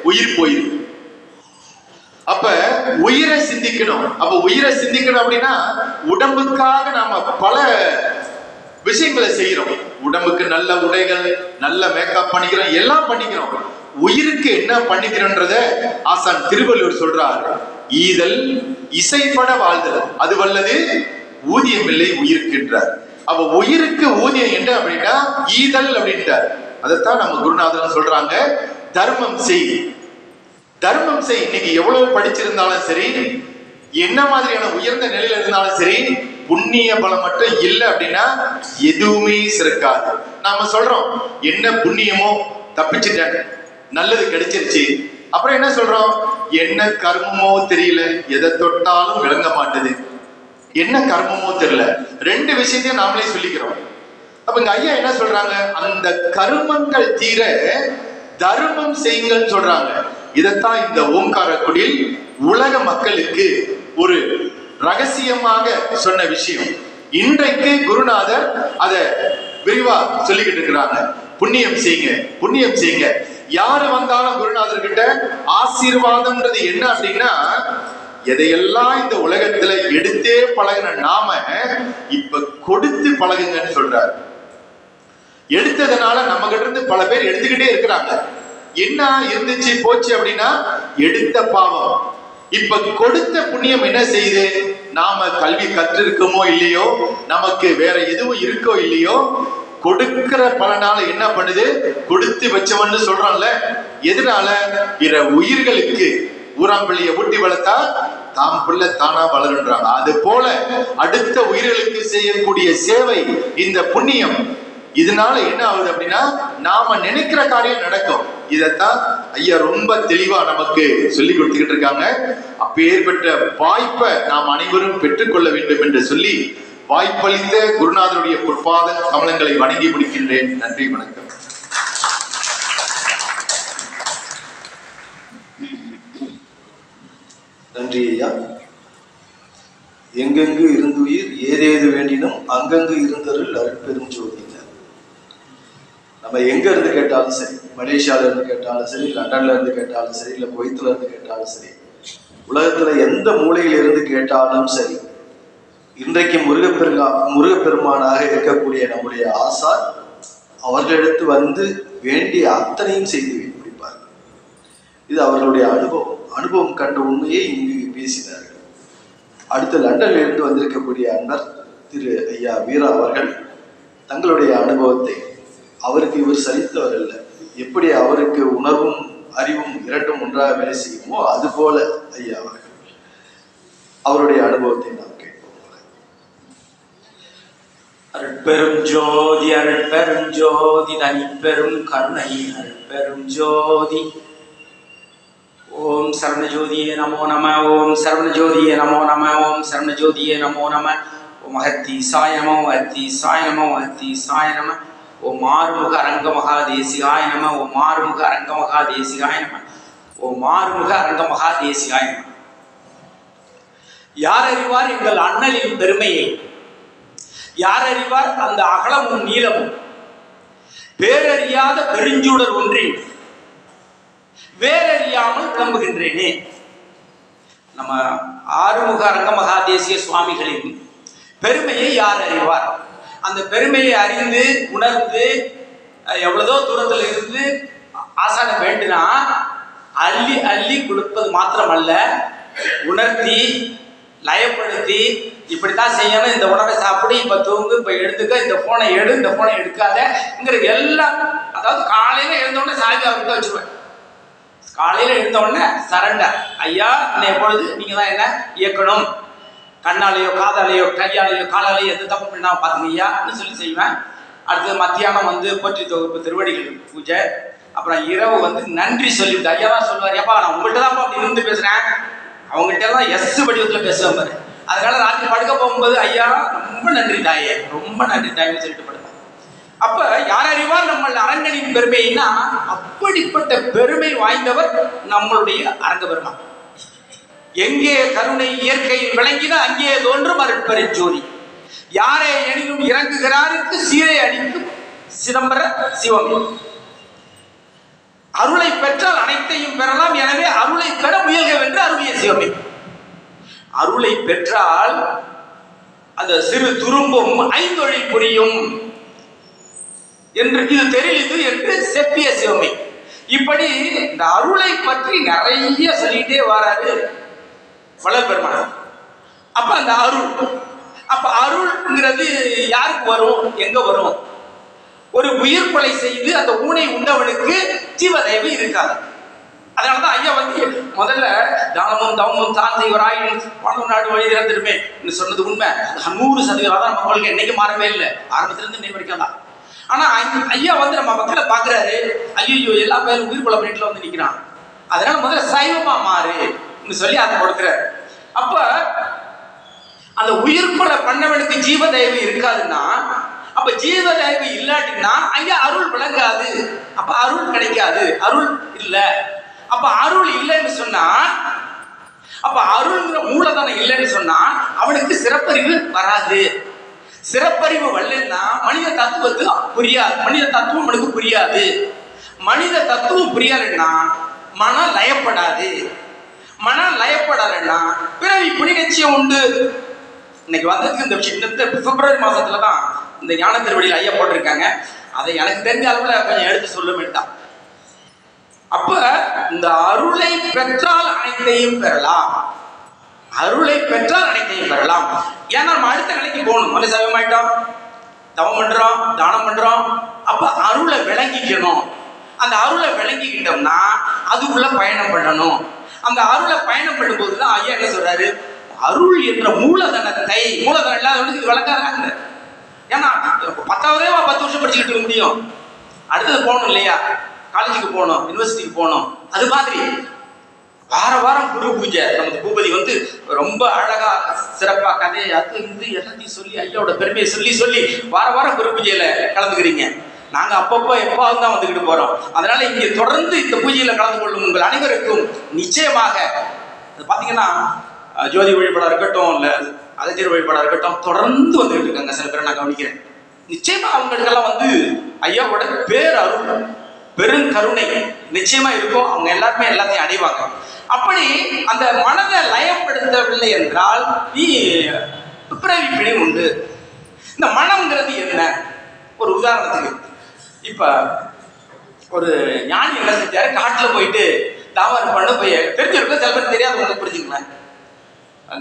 உயிர் போயிரு. அப்ப உயிரை சிந்திக்கணும். அப்ப உயிரை சிந்திக்கணும் அப்படின்னா உடம்புக்காக நாம பல விஷயங்களை செய்யறோம். உடம்புக்கு நல்ல உடைகள், நல்ல மேக்கப் பண்ணிக்கிறோம், எல்லாம் பண்ணிக்கிறோம். உயிருக்கு என்ன பண்ணிக்கிறோன்றத ஆசான் திருவள்ளுவர் சொல்றார். ஈதல் இசைப்பட வாழ்தல், அது வல்லது ஊதியம் இல்லை உயிருக்குன்றார். அப்ப உயிருக்கு ஊதியம் என்ன அப்படின்னா ஈதல் அப்படின்றார். அதைத்தான் நம்ம குருநாதன் சொல்றாங்க, தர்மம் செய், தர்மம் செய். இன்னைக்கு எவ்வளவு படிச்சிருந்தாலும் சரி, என்ன மாதிரியான உயர்ந்த நிலையில இருந்தாலும் சரி, புண்ணிய பலம் மட்டும் இல்லை அப்படின்னா எதுவுமே சிறக்காது. நாம சொல்றோம் என்ன புண்ணியமோ தப்பிச்சுட்டேன், நல்லது கிடைச்சிருச்சு. அப்புறம் என்ன சொல்றோம், என்ன கர்மமோ தெரியல, எதை தொட்டாலும் விளங்க மாட்டுது, என்ன கர்மமோ தெரியல. ரெண்டு விஷயத்தையும் நாமளே சொல்லிக்கிறோம். அப்ப இங்க ஐயா என்ன சொல்றாங்க, அந்த கர்மங்கள் தீர தர்மம் செய்யுங்கன்னு சொல்றாங்க. இதைத்தான் இந்த ஓம்கார குடில் உலக மக்களுக்கு ஒரு ரகசியமாக சொன்ன விஷயம். இன்றைக்கு குருநாதர் அத விரிவா சொல்லிக்கிட்டு இருக்கிறாங்க. புண்ணியம் செய்யுங்க, புண்ணியம் செய்யுங்க. யாரு வந்தாலும் குருநாதர் கிட்ட ஆசீர்வாதம்ன்றது என்ன அப்படின்னா, எதையெல்லாம் இந்த உலகத்துல எடுத்தே பழகின நாம இப்ப கொடுத்து பழகுங்கன்னு சொல்றாரு. எடுத்ததுனால நம்ம கிட்ட இருந்து பல பேர் எடுத்துக்கிட்டே இருக்கிறாங்க. என்ன இருந்துச்சு போச்சு அப்படின்னா எடுத்த பாவம். இப்ப கொடுத்த புண்ணியம் என்ன செய்யுது, நாம கல்வி கற்றிருக்கோமோ இல்லையோ, நமக்கு வேற எதுவும் இருக்கோ இல்லையோ, கொடுக்கிற பலனால என்ன பண்ணுது, கொடுத்து வச்சவன்னு சொல்றோம்ல. எதனால, பிற உயிர்களுக்கு ஊராம்பிள்ளைய ஊட்டி வளர்த்தா தாம் பிள்ளை தானா வளருன்றாங்க. அது போல அடுத்த உயிர்களுக்கு செய்யக்கூடிய சேவை இந்த புண்ணியம். இதனால என்ன ஆகுது அப்படின்னா, நாம நினைக்கிற காரியம் நடக்கும். இதத்தான் ஐயா ரொம்ப தெளிவா நமக்கு சொல்லி கொடுத்துக்கிட்டு இருக்காங்க. அப்பேற்பட்ட வாய்ப்பை நாம் அனைவரும் பெற்றுக்கொள்ள வேண்டும் என்று சொல்லி வாய்ப்பளித்த குருநாதருடைய பொற்பாத கமலங்களை வணங்கி முடிக்கின்றேன். நன்றி, வணக்கம். நன்றி ஐயா. எங்கெங்கு இருந்துயிர் ஏதேது வேண்டினும் அங்கங்கு இருந்தருள் அருட்பெரும் ஜோதி. நம்ம எங்க இருந்து கேட்டாலும் சரி, மலேசியால இருந்து கேட்டாலும் சரி, லண்டன்ல இருந்து கேட்டாலும் சரி, இல்ல குவைத்துல இருந்து கேட்டாலும் சரி, உலகத்துல எந்த மூலையில இருந்து கேட்டாலும் சரி, இன்றைக்கு முருகப்பெருமானாக இருக்கக்கூடிய நம்முடைய ஆசான் அவர்களிடத்து வந்து வேண்டிய அத்தனையும் செய்து முடிப்பார். இது அவர்களுடைய அனுபவம் கண்ட உண்மையை இங்கு பேசினார்கள். அடுத்து லண்டனில் இருந்து வந்திருக்கக்கூடிய அன்பர் திரு ஐயா வீரா அவர்கள் தங்களுடைய அனுபவத்தை, அவருக்கு இவர் சலித்தவர் அல்ல, எப்படி அவருக்கு உணர்வும் அறிவும் இரண்டும் ஒன்றாக வேலை செய்யுமோ அது போல ஐயா அவர்கள் அவருடைய அனுபவத்தை நாம் கேட்போம். அருட்பெரும் ஜோதி அருட்பெரும் ஜோதி தனிப்பெரும் கருணை அருட்பெரும் ஜோதி. ஓம் சரவணஜோதியே நமோ நம, ஓம் சரவணஜோதியே நமோ நம, ஓம் சரவணஜோதியே நமோ நம, ஓம் அகத்தி சாய நமோ, அத்தி சாய நமோ, அத்தி சாய நம, ஓம் ஆறுமுக அரங்க மகா தேசிகாய நம, ஓம் ஆறுமுக அரங்க மகா தேசிகாய நம, ஓம் ஆறுமுக அரங்க மகா தேசிகாய நம. யார் அறிவார் எங்கள் அண்ணலின் பெருமையை, யார் அறிவார் அந்த அகலமும் நீளமும், பேரறியாத பெருஞ்சூடர் ஒன்றில் வேறறியாமல் கிளம்புகின்றேனே. நம்ம ஆறுமுக அரங்க மகா தேசிய சுவாமிகளின் பெருமையை யார் அறிவார்? அந்த பெருமையை அறிந்து உணர்ந்து எவ்வளதோ தூரத்தில் இருந்து ஆசான வேண்டுனா அள்ளி அள்ளி கொடுப்பது மாத்திரமல்ல, உணர்த்தி லயப்படுத்தி இப்படித்தான் செய்யணும், இந்த உணவை சாப்பிடு, இப்ப தூங்கு, இப்ப எடுத்துக்க, இந்த போனை எடு, இந்த போனை எடுக்காதங்கிற எல்லாம். அதாவது காலையில எழுந்தோடனே சாவி அவர்கிட்ட வச்சுருவேன். காலையில எழுந்தோடனே சரண்டர், ஐயா இன்னும் எப்பொழுது நீங்க தான் என்ன இயக்கணும், கண்ணாலேயோ காதாலேயோ கையாலேயோ காலாலேயோ எது தப்பு பண்ணா பார்த்துங்கய்யான்னு சொல்லி செய்வேன். அடுத்தது மத்தியானம் வந்து போற்றி தொகுப்பு திருவடிகள் பூஜை, அப்புறம் இரவு வந்து நன்றி சொல்லிவிட்டு ஐயா தான் சொல்லுவார், ஏப்பா நான் உங்கள்கிட்ட தான் அப்படி இருந்து பேசுறேன், அவங்கள்ட்ட தான் எஸ் வடிவத்தில் பேசுவேன் பாரு. அதனால ராத்திரி படுக்க போகும்போது ஐயா ரொம்ப நன்றி தாயே, ரொம்ப நன்றி தாயின்னு சொல்லிட்டு படுப்பேன். அப்ப யார் அறிவார் நம்ம அரங்கனின் பெருமைன்னா, அப்படிப்பட்ட பெருமை வாய்ந்தவர் நம்மளுடைய அரங்க பெருமான். எங்கே கருணை இயற்கையில் விளங்கினா அங்கே தோன்றும் அருட்பெரும் ஜோதி. யாரை எனினும் இறங்குகிறாருக்கு சீரை அடிக்கும் சிதம்பர சிவமே. அருளை பெற்றால் அனைத்தையும் பெறலாம், எனவே அருளை பெற முயல்கவென்று அருளிய சிவமே. அருளை பெற்றால் அந்த சிறு துரும்பும் ஐந்தொழில் புரியும் என்று இது தெரியுது என்று செப்பிய சிவமே. இப்படி இந்த அருளை பற்றி நிறைய சொல்லிட்டே வராரு வள்ளல் பெருமான். அப்ப அந்த அருள், அப்ப அருள்ங்கிறது யாருக்கு வரும், எங்க வரும்? ஒரு உயிர் கொலை செய்து அந்த ஊனை உண்டவனுக்கு ஜீவதேவி இருக்காது. அதனாலதான் ஐயா வந்து முதல்ல தானமும் தவமும் தான் செய்வராய் பணம் நாடு வழி இறந்துருமே சொன்னது உண்மை. 100% தான் நம்ம கொள்கை என்னைக்கு மாறவே இல்லை, ஆரம்பத்திலிருந்து இன்னை வரைக்கும் தான். ஆனா ஐயா வந்து நம்ம மக்களை பாக்குறாரு, ஐயோ எல்லா பேரும் உயிர் கொலை பண்ணிட்டுல வந்து நிக்கிறான், அதனால முதல்ல சைவமா மாறு சொல்லி அதை கொடுக்குறாரு. அப்ப அந்த உயிர் கொலை பண்ணவனுக்கு ஜீவ தயவு இருக்காதுன்னா, அப்ப ஜீவ தயவு இல்லாட்டின்னா ஐயா அருள் விளங்காது, அப்ப அருள் கிடைக்காது, அருள் இல்ல. அப்ப அருள் இல்லைன்னு சொன்னா, அப்ப அருள்ங்கிற மூலதனம் இல்லைன்னு சொன்னா அவனுக்கு சிறப்பறிவு வராது. சிறப்பறிவு வரலன்னா மனித தத்துவத்துக்கு புரியாது, மனித தத்துவம் அவனுக்கு புரியாது. மனித தத்துவம் புரியலன்னா மனம் லயப்படாது, மனம் லயப்படலைன்னா பிறவி புனிகட்சியம் உண்டு. இன்னைக்கு வந்ததுக்கு இந்த விஷயம் இந்த பிப்ரவரி மாசத்துல தான் இந்த ஞான திருவடியில் ஐயா போட்டிருக்காங்க. அதை எனக்கு தெரிஞ்ச அளவுல கொஞ்சம் எடுத்து சொல்ல தான். அப்ப இந்த அருளை பெற்றால் அனைத்தையும் பெறலாம், அருளை பெற்றால் அனைத்தையும் பெறலாம். ஏன்னா நம்ம அடுத்த நிலைக்கு போகணும். மலை சமயமாயிட்டோம், தவம் பண்றோம், தானம் பண்றோம், அப்ப அருளை விளங்கிக்கணும். அந்த அருளை விளங்கிக்கிட்டோம்னா அதுக்குள்ள பயணம் பண்ணணும். அந்த அருளை பயணம் பண்ணும்போதுதான் ஐயா என்ன சொல்றாரு, அருள் என்ற மூலதனத்தை, மூலதனம் இல்லாதவனுக்கு இது விளங்காதாங்க. ஏன்னா 10ஆவதே 10 வருஷம் படிச்சுக்கிட்டு இருக்க முடியும், அடுத்தது போகணும் இல்லையா, காலேஜுக்கு போகணும், யூனிவர்சிட்டிக்கு போகணும். அது மாதிரி வார வாரம் குரு பூஜை, நமது பூபதி வந்து ரொம்ப அழகா சிறப்பா கதையை அது இது எல்லாத்தையும் சொல்லி ஐயாவோட பெருமையை சொல்லி சொல்லி வார வாரம் குரு பூஜையில கலந்துக்கிறீங்க. நாங்க அப்பப்போ எப்பாவது தான் வந்துக்கிட்டு போறோம். அதனால இங்க தொடர்ந்து இந்த பூஜையில கலந்து கொள்ளும் உங்கள் அனைவருக்கும் நிச்சயமாக பாத்தீங்கன்னா ஜோதி வழிபாடா இருக்கட்டும், இல்ல அகத்தியர் வழிபாடா இருக்கட்டும், தொடர்ந்து வந்துகிட்டு இருக்காங்க. சில பேரை நான் கவனிக்கிறேன். நிச்சயமா அவங்களுக்கெல்லாம் வந்து ஐயாவோட பேர் அருள், பெரும் கருணை நிச்சயமா இருக்கும். அவங்க எல்லாருமே எல்லாத்தையும் அடைவாங்க. அப்படி அந்த மனதை லயப்படுத்தவில்லை என்றால் நீ பிறவி பிணி உண்டு. இந்த மனம்ங்கிறது என்ன? ஒரு உதாரணத்துக்கு, இப்ப ஒரு ஞானி என்ன செஞ்சாரு, காட்டுல போயிட்டு தவறு பண்ண போய் தெரிஞ்சிருக்க, சில பேர் தெரியாது, உங்களுக்கு புரிஞ்சுக்கலாம்.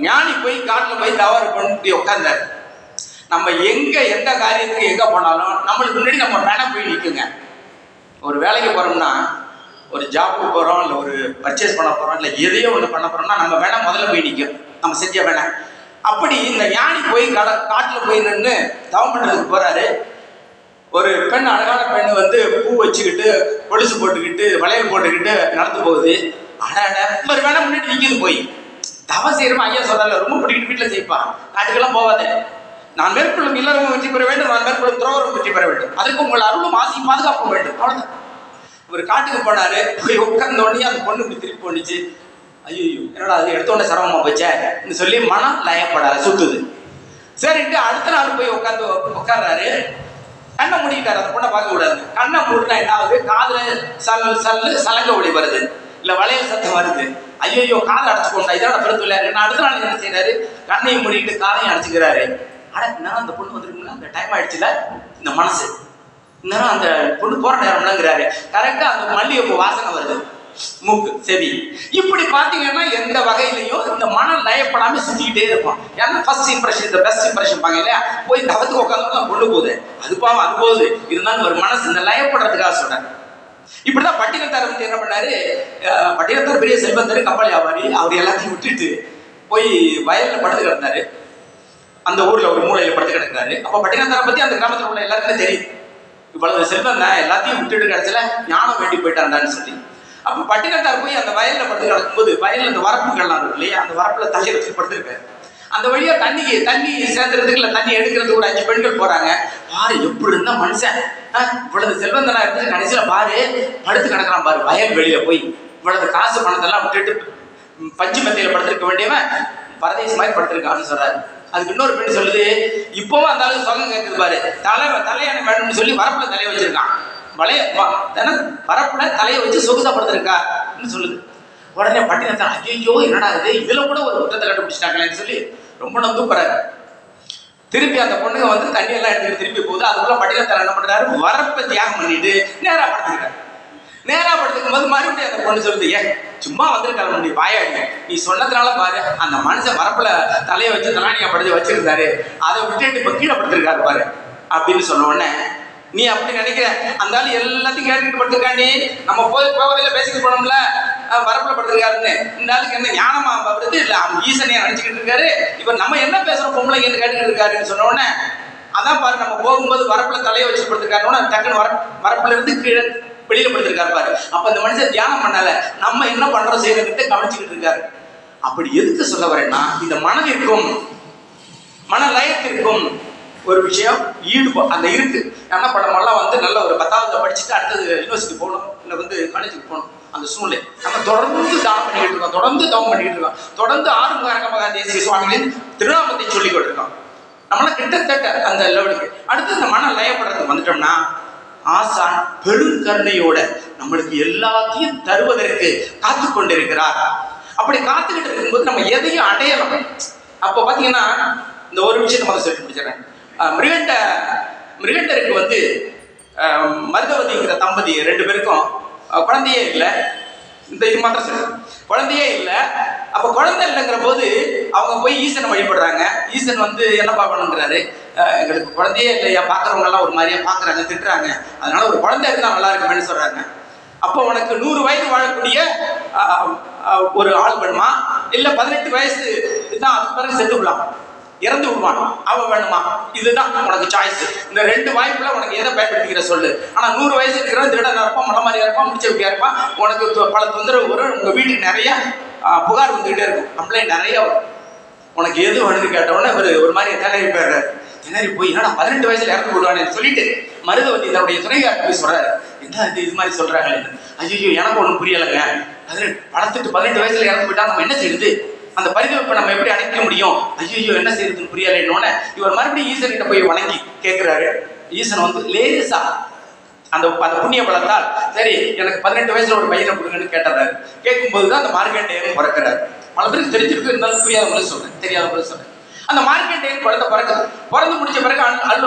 ஞானி போய் காட்டுல போய் தவறு பண்ணி உட்கார்ந்தாரு. நம்ம எங்க எந்த காரியத்துக்கு எங்க போனாலும் நம்மளுக்கு முன்னாடி நம்ம வேணா போய் நிற்குங்க. ஒரு வேலைக்கு போறோம்னா, ஒரு ஜாப்புக்கு போறோம், இல்லை ஒரு பர்ச்சேஸ் பண்ண போறோம், இல்லை எதையோ ஒன்று பண்ண போறோம்னா நம்ம வேணா முதல்ல போய் நிற்கும், நம்ம செஞ்ச வேணாம். அப்படி இந்த ஞானி போய் காட்டுல போய் நின்று தவம் பண்றதுக்கு போறாரு. ஒரு பெண், அழகான பெண் வந்து பூ வச்சுக்கிட்டு கொலுசு போட்டுக்கிட்டு வளையல் போட்டுக்கிட்டு நடந்து போகுது. அட ஒரு வேணா முன்னாடி நிற்கிது. போய் தவம் செய்யறோம், ஐயா சொல்றாரு, ரொம்ப பிடிக்கிட்டு வீட்டில் செய்ப்பான், காட்டுக்கெல்லாம் போவாத. நான் மேற்கொள்ளும் இல்லறம் வெற்றி பெற வேண்டும், நான் மேற்கொள்ளும் துறவரம் வெற்றி பெற வேண்டும், அதற்கு உங்கள் அருளும் ஆசையும் பாதுகாக்க வேண்டும். அவ்வளவுதான். ஒரு காட்டுக்கு போனாரு, போய் உட்கார்ந்த உடனே அந்த பொண்ணு இப்படி திருப்பி போனுச்சு. ஐயோ என்னடா அது எடுத்தோடனே சிரமமா போச்சேன்னு சொல்லி மனம் லயப்படாது, சுத்துது. சரிட்டு அடுத்த நாள் போய் உட்கார்றாரு. கண்ணை மூடிக்கிட்டாரு, அந்த பொண்ணை பார்க்க கூடாது. கண்ணை மூடினா என்ன ஆகுது, காதுல சலங்க ஒளி வருது, இல்ல வளையல் சத்தம் வருது. ஐயோ காதை அடைச்சுக்கோங்க, இதோட பெருத்து இல்ல. அடுத்த நாள் என்ன செய்யறாரு, கண்ணையும் மூடிக்கிட்டு காதையும் அடைச்சுக்கிறாரு. ஆனா இன்னும் அந்த பொண்ணு வந்துருக்குன்னா அந்த டைம் ஆயிடுச்சுல, இந்த மனசு இன்னும் அந்த பொண்ணு போற நேரம்லாங்கிறாரு. கரெக்டா அந்த மல்லிகைப்பூ வாசனை வருது, மூக்கு செவி. இப்படி பாத்தீங்கன்னா எந்த வகையிலையும் இந்த மனம் லயப்படாம சுத்திக்கிட்டே இருக்கும். ஏன்னா ஃபர்ஸ்ட் இம்ப்ரெஷன் இந்த பெஸ்ட் இம்ப்ரெஷன் பாங்க இல்லையா, போய் தவத்துக்கு உட்காந்து கொண்டு போகுது, அது பாவம் அது போகுது. இருந்தாலும் ஒரு மனசு இந்த லயப்படுறதுக்காக சொல்றேன். இப்படிதான் பட்டினத்தார் வந்து என்ன பண்ணாரு, பட்டினத்தார் பெரிய செல்வந்தர், கப்பல் வியாபாரி. அவர் எல்லாத்தையும் விட்டுட்டு போய் வயல்ல படுத்து கிடந்தாரு. அந்த ஊர்ல ஒரு மூலையில படுத்து கிடந்தாரு. அப்ப பட்டினத்தாரை பத்தி அந்த கிராமத்துல உள்ள எல்லாருக்குமே தெரியும், இவ்வளவு செல்வம் தான் எல்லாத்தையும் விட்டுட்டு கிடைச்சல ஞானம் வேண்டி போயிட்டாண்டான்னு சொல்லி. அப்ப பட்டினத்தார் போய் அந்த வயல்ல படுத்து கிடக்கும்போது, வயல்ல அந்த வரப்புகள்லாம் இருக்கு இல்லையா, அந்த வரப்புல தலையை வச்சு படுத்துருக்காரு. அந்த வழியா தண்ணி சேர்த்துறதுக்கு இல்ல தண்ணி எடுக்கிறதுக்கு ஒரு 5 பெண்கள் போறாங்க. பாரு எப்படி இருந்தா மனுஷன், இவ்வளவு செல்வந்தனா இருந்து கடைசியில பாரு படுத்து கிடக்குறான் பாரு வயல் வெளியில போய், இவ்வளவு காசு பணத்தெல்லாம் விட்டுட்டு பஞ்சு மெத்தையில படுத்திருக்க வேண்டியவன் பரதேசி மாதிரி படுத்திருக்கான்னு சொல்றாரு. அதுக்கு இன்னொரு பெண் சொல்லுது, இப்பவும் அந்த அளவுக்கு சொகம் கேட்குது பாரு, தலையான வேணும்னு சொல்லி வரப்புல தலையை வச்சிருக்கான், வரப்புல தலையை வச்சு சொகுசப்படுத்திருக்கான்னு சொல்லுது. உடனே பட்டினத்தார் ஐயோ என்னடா இது, இதுல கூட ஒரு குற்றத்தை கண்டுபிடிச்சிட்டாங்களேன்னு சொல்லி ரொம்ப நம்புறாரு. திருப்பி அந்த பொண்ணுங்க வந்து தண்ணி எல்லாம் எடுத்துட்டு திருப்பி போகுது. அதுக்குள்ள பட்டினத்தார் என்ன பண்றாரு, வரப்பை தியாகம் பண்ணிட்டு நேரா படுத்துக்கிறாரு. நேரா படுத்துக்கும் போது மறுபடியும் அந்த பொண்ணு சொல்லுது, ஏன் சும்மா வந்திருக்காரு நீ வாயாடி, நீ சொன்னதுனால பாரு அந்த மனுஷன் வரப்புல தலையை வச்சு தலானியா படுத்து வச்சிருந்தாரு, அதை விட்டுட்டு இப்ப கீழே படுத்திருக்காரு பாரு அப்படின்னு சொன்ன உடனே, நீ அப்படி நினைக்கிற அந்த ஆள் எல்லாத்தையும் கேட்டுட்டு படுத்திருக்காண்டி, நம்ம போவதில்ல பேசிட்டு போனோம்ல, வரப்புல படுத்திருக்காருன்னு, இந்த ஆளுக்கு என்ன ஞானமா வருது இல்லை, அவங்க ஈசனையா நினைச்சுக்கிட்டு இருக்காரு, இப்ப நம்ம என்ன பேசுறோம் பொம்பளைங்கன்னு கேட்டுக்கிட்டு இருக்காருன்னு சொன்ன உடனே, அதான் பாரு நம்ம போகும்போது வரப்புல தலையை வச்சு படுத்திருக்காருன்னு டக்குன்னு வரப்புல இருந்து கீழே வெளியில படுத்திருக்காரு பாரு. அப்ப இந்த மனுஷன் தியானம் பண்ணல, நம்ம என்ன பண்றோம் செய்யறதுக்கு கவனிச்சுக்கிட்டு இருக்காரு. அப்படி எதுக்கு சொல்ல வரேன்னா, இந்த மனதிற்கும் மனலயத்திற்கும் ஒரு விஷயம் அந்த இருக்கு. என்ன படமெல்லாம் வந்து நல்ல ஒரு 10வது படிச்சுட்டு அடுத்தது யூனிவர்சிட்டி போகணும், இல்லை வந்து காலேஜுக்கு போகணும், அந்த சூழ்நிலை நம்ம தொடர்ந்து தானம் பண்ணிக்கிட்டு இருக்கோம், தொடர்ந்து தவம் பண்ணிக்கிட்டு இருக்கோம், தொடர்ந்து ஆறுமுக அரங்கமகா தேசிய சுவாமிகளின் திருநாமத்தை சொல்லிக் கொண்டிருக்கோம். நம்மளாம் கிட்டத்தட்ட அந்த லெவலுக்கு. அடுத்து இந்த மன லயப்படுறதுக்கு வந்துட்டோம்னா, ஆசான் பெருங்கருணையோட நம்மளுக்கு எல்லாத்தையும் தருவதற்கு காத்து கொண்டிருக்கிறார். அப்படி காத்துக்கிட்டு இருக்கும்போது நம்ம எதையும் அடையலாம். அப்போ பார்த்தீங்கன்னா இந்த ஒரு விஷயத்தை முதல்ல சொல்லி முடிச்சிடறேன். மிருகண்டருக்கு வந்து மருதவதிங்கிற தம்பதி 2 பேருக்கும் குழந்தையே இல்லை. இந்த இது மாத்திரம் சொல்லு, குழந்தையே இல்லை. அப்போ குழந்தை இல்லைங்கிற போது அவங்க போய் ஈசனை வழிபடுறாங்க. ஈசன் வந்து என்ன பார்க்கணுங்கிறாரு, எங்களுக்கு குழந்தையே இல்லையா, பார்க்குறவங்க எல்லாம் ஒரு மாதிரியா பார்க்குறாங்க, திட்டுறாங்க, அதனால ஒரு குழந்தை இருந்தால் நல்லா இருக்குன்னு சொல்றாங்க. அப்போ உனக்கு 100 வயது வாழக்கூடிய ஒரு ஆள் வேணுமா, இல்லை 18 வயசு தான் அதுக்கு பிறகு செத்து விடலாம், இறந்து விடுவான், அவன் வேணுமா, இதுதான் உனக்கு சாய்ஸ். இந்த 2 வாய்ப்புல உனக்கு எதை பயன்படுத்திக்கிற சொல்லு. ஆனா 100 வயசு இருக்கிற திருடனா இருப்பான், மலை மாதிரியா இருப்பான், முடிச்ச வைக்கியா இருப்பான், உனக்கு பல தொந்தரவு வரும், உங்க வீட்டுக்கு நிறைய புகார் வந்துகிட்டே இருக்கும், கம்ப்ளைண்ட் நிறைய வரும். உனக்கு எது வேணும்னு கேட்டவுடனே ஒரு மாதிரி திணறி போயிடுறாரு. திணறி போய் என்னடா 18 வயசுல இறந்து விடுவானு சொல்லிட்டு மருதவதி தன்னுடைய துணைவியார் போய் சொல்றாரு, என்ன இது மாதிரி சொல்றாங்க. ஐயோ எனக்கு ஒன்றும் புரியலைங்க, வளர்த்துட்டு 18 வயசுல இறந்து போயிட்டா நம்ம என்ன செய்யுது, அந்த பரிதவிப்பை நம்ம எப்படி அணைக்க முடியும், ஐயோ என்ன செய்யறதுன்னு புரியலைன்னு இவர் மறுபடியும் ஈசன்கிட்ட போய் வணங்கி கேட்கிறாரு. ஈசன் வந்து லேசா அந்த புண்ணிய பலத்தால் சரி எனக்கு 18 வயசுல ஒரு பையனை கொடுங்கன்னு கேட்டுறாரு. கேட்கும்போது தான் அந்த மார்க்கண்டேயன் பிறக்கிறாரு. பல பேருக்கு தெரிஞ்சிருக்கு, இருந்தாலும் புரியாதவங்களும் சொல்றேன், தெரியாதவங்களும் சொல்றேன். அந்த மார்க்கண்டேயன் குழந்தை பிறந்து முடிச்ச பிறகு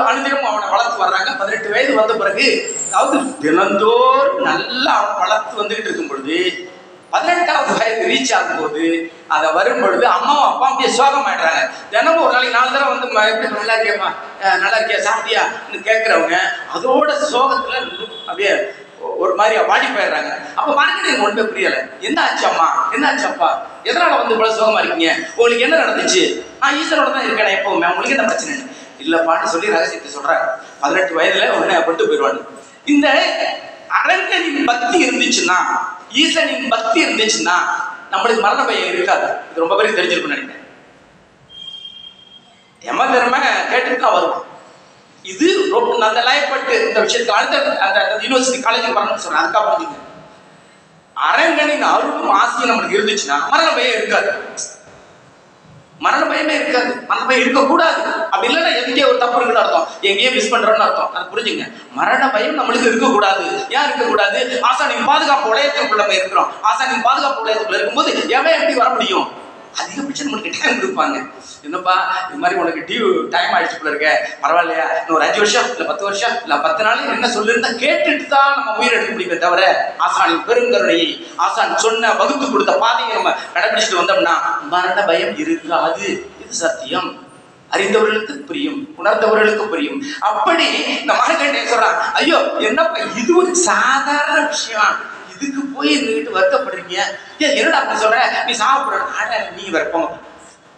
அனுதினமும் அவனை வளர்த்து வர்றாங்க. 18 வயது வந்த பிறகு, அதாவது தினந்தோறும் நல்லா அவனை வளர்த்து வந்துகிட்டு இருக்கும் பொழுது 18வது வயது ரீச் ஆகும் போது அதை வரும் பொழுது அம்மாவும் அப்பா அப்படியே சோகமாயிடுறாங்க. தினமும் ஒரு நாளைக்கு 4 தடவை வந்து எப்படி நல்லா இருக்கியாம்மா, நல்லா இருக்கியா, சாப்பிட்டியான்னு கேட்கறவங்க அதோட சோகத்துல அப்படியே ஒரு மாதிரி வாடி போயிடுறாங்க. அப்ப மார்க்கெட்டிங் ஒன்றுமே புரியல. என்ன ஆச்சு அம்மா, என்ன ஆச்சு அப்பா, எதனால வந்து இவ்வளவு சோகமா இருக்கீங்க, உங்களுக்கு என்ன நடந்துச்சு, நான் ஈஸ்வரோட தான் இருக்கேன் எப்பவுமே, உங்களுக்கு என்ன பிரச்சனை இல்லப்பான்னு சொல்லி ரகசியத்தை சொல்றாங்க. 18 வயதுல உடனே கொண்டு போயிடுவாங்க. இந்த அரங்கனின் பக்தி இருந்துச்சுன்னா, ஈசனின் பக்தி இருந்துச்சுன்னா நம்மளுக்கு மரண பயம் இருக்காது. இது ரொம்ப பேருக்கு தெரிஞ்சிருக்குன்னு நினைக்கிறேன். எம திறமை கேட்டுட்டு தான் வருவான். இது ரொம்ப அந்த லயப்பட்டு இந்த விஷயத்துக்கு அடுத்த அந்த யூனிவர்சிட்டி காலேஜுக்கு வரணும்னு சொல்றேன். அதுக்கப்புறம் அரங்கனின் அருளும் ஆசையும் நம்மளுக்கு இருந்துச்சுன்னா மரண பயம் இருக்காது. மரண பயமே இருக்காது, மரண பயம் இருக்கக்கூடாது. அப்படி இல்லைன்னா எங்கேயே ஒரு தப்பு இருக்குன்னு அர்த்தம், எங்கேயே மிஸ் பண்றோம்னு அர்த்தம். அது புரிஞ்சுங்க. மரண பயம் நம்மளுக்கு இருக்கக்கூடாது. ஏன் இருக்கக்கூடாது, ஆசானின் பாதுகாப்பு வளையத்துக்குள்ள நம்ம இருக்கிறோம். ஆசானின் பாதுகாப்பு வளையத்துக்குள்ள இருக்கும்போது எவன் எப்படி வர முடியும், அதிகபட்சம் நம்மளுக்கு டைம் கொடுப்பாங்க. என்னப்பா இது மாதிரி உனக்கு டைம் ஆயிடுச்சு போல இருக்க, பரவாயில்லையா, இன்னும் ஒரு 5 வருஷம் இல்லை 10 வருஷம் இல்லை 10 நாள் என்ன சொல்லிருந்தா கேட்டுட்டு தான் நம்ம உயிர் எடுக்க முடியுமே தவிர, ஆசானின் பெருங்கருணையை, ஆசான் சொன்ன வகுத்து கொடுத்த பாதையை நம்ம கடைபிடிச்சிட்டு வந்தோம்னா மரண பயம் இருக்காது. இது சத்தியம். அறிந்தவர்களுக்கு புரியும், உணர்ந்தவர்களுக்கு புரியும். அப்படி இந்த மார்க்கண்டேயன் சொல்றான், ஐயோ என்னப்பா இது ஒரு சாதாரண விஷயம், இதுக்கு போய் இருந்துகிட்டு வருத்தப்படுறீங்க, ஏன் என்னடா அப்படி சொல்ற, நீ சாப்பிட நீ வரப்போங்க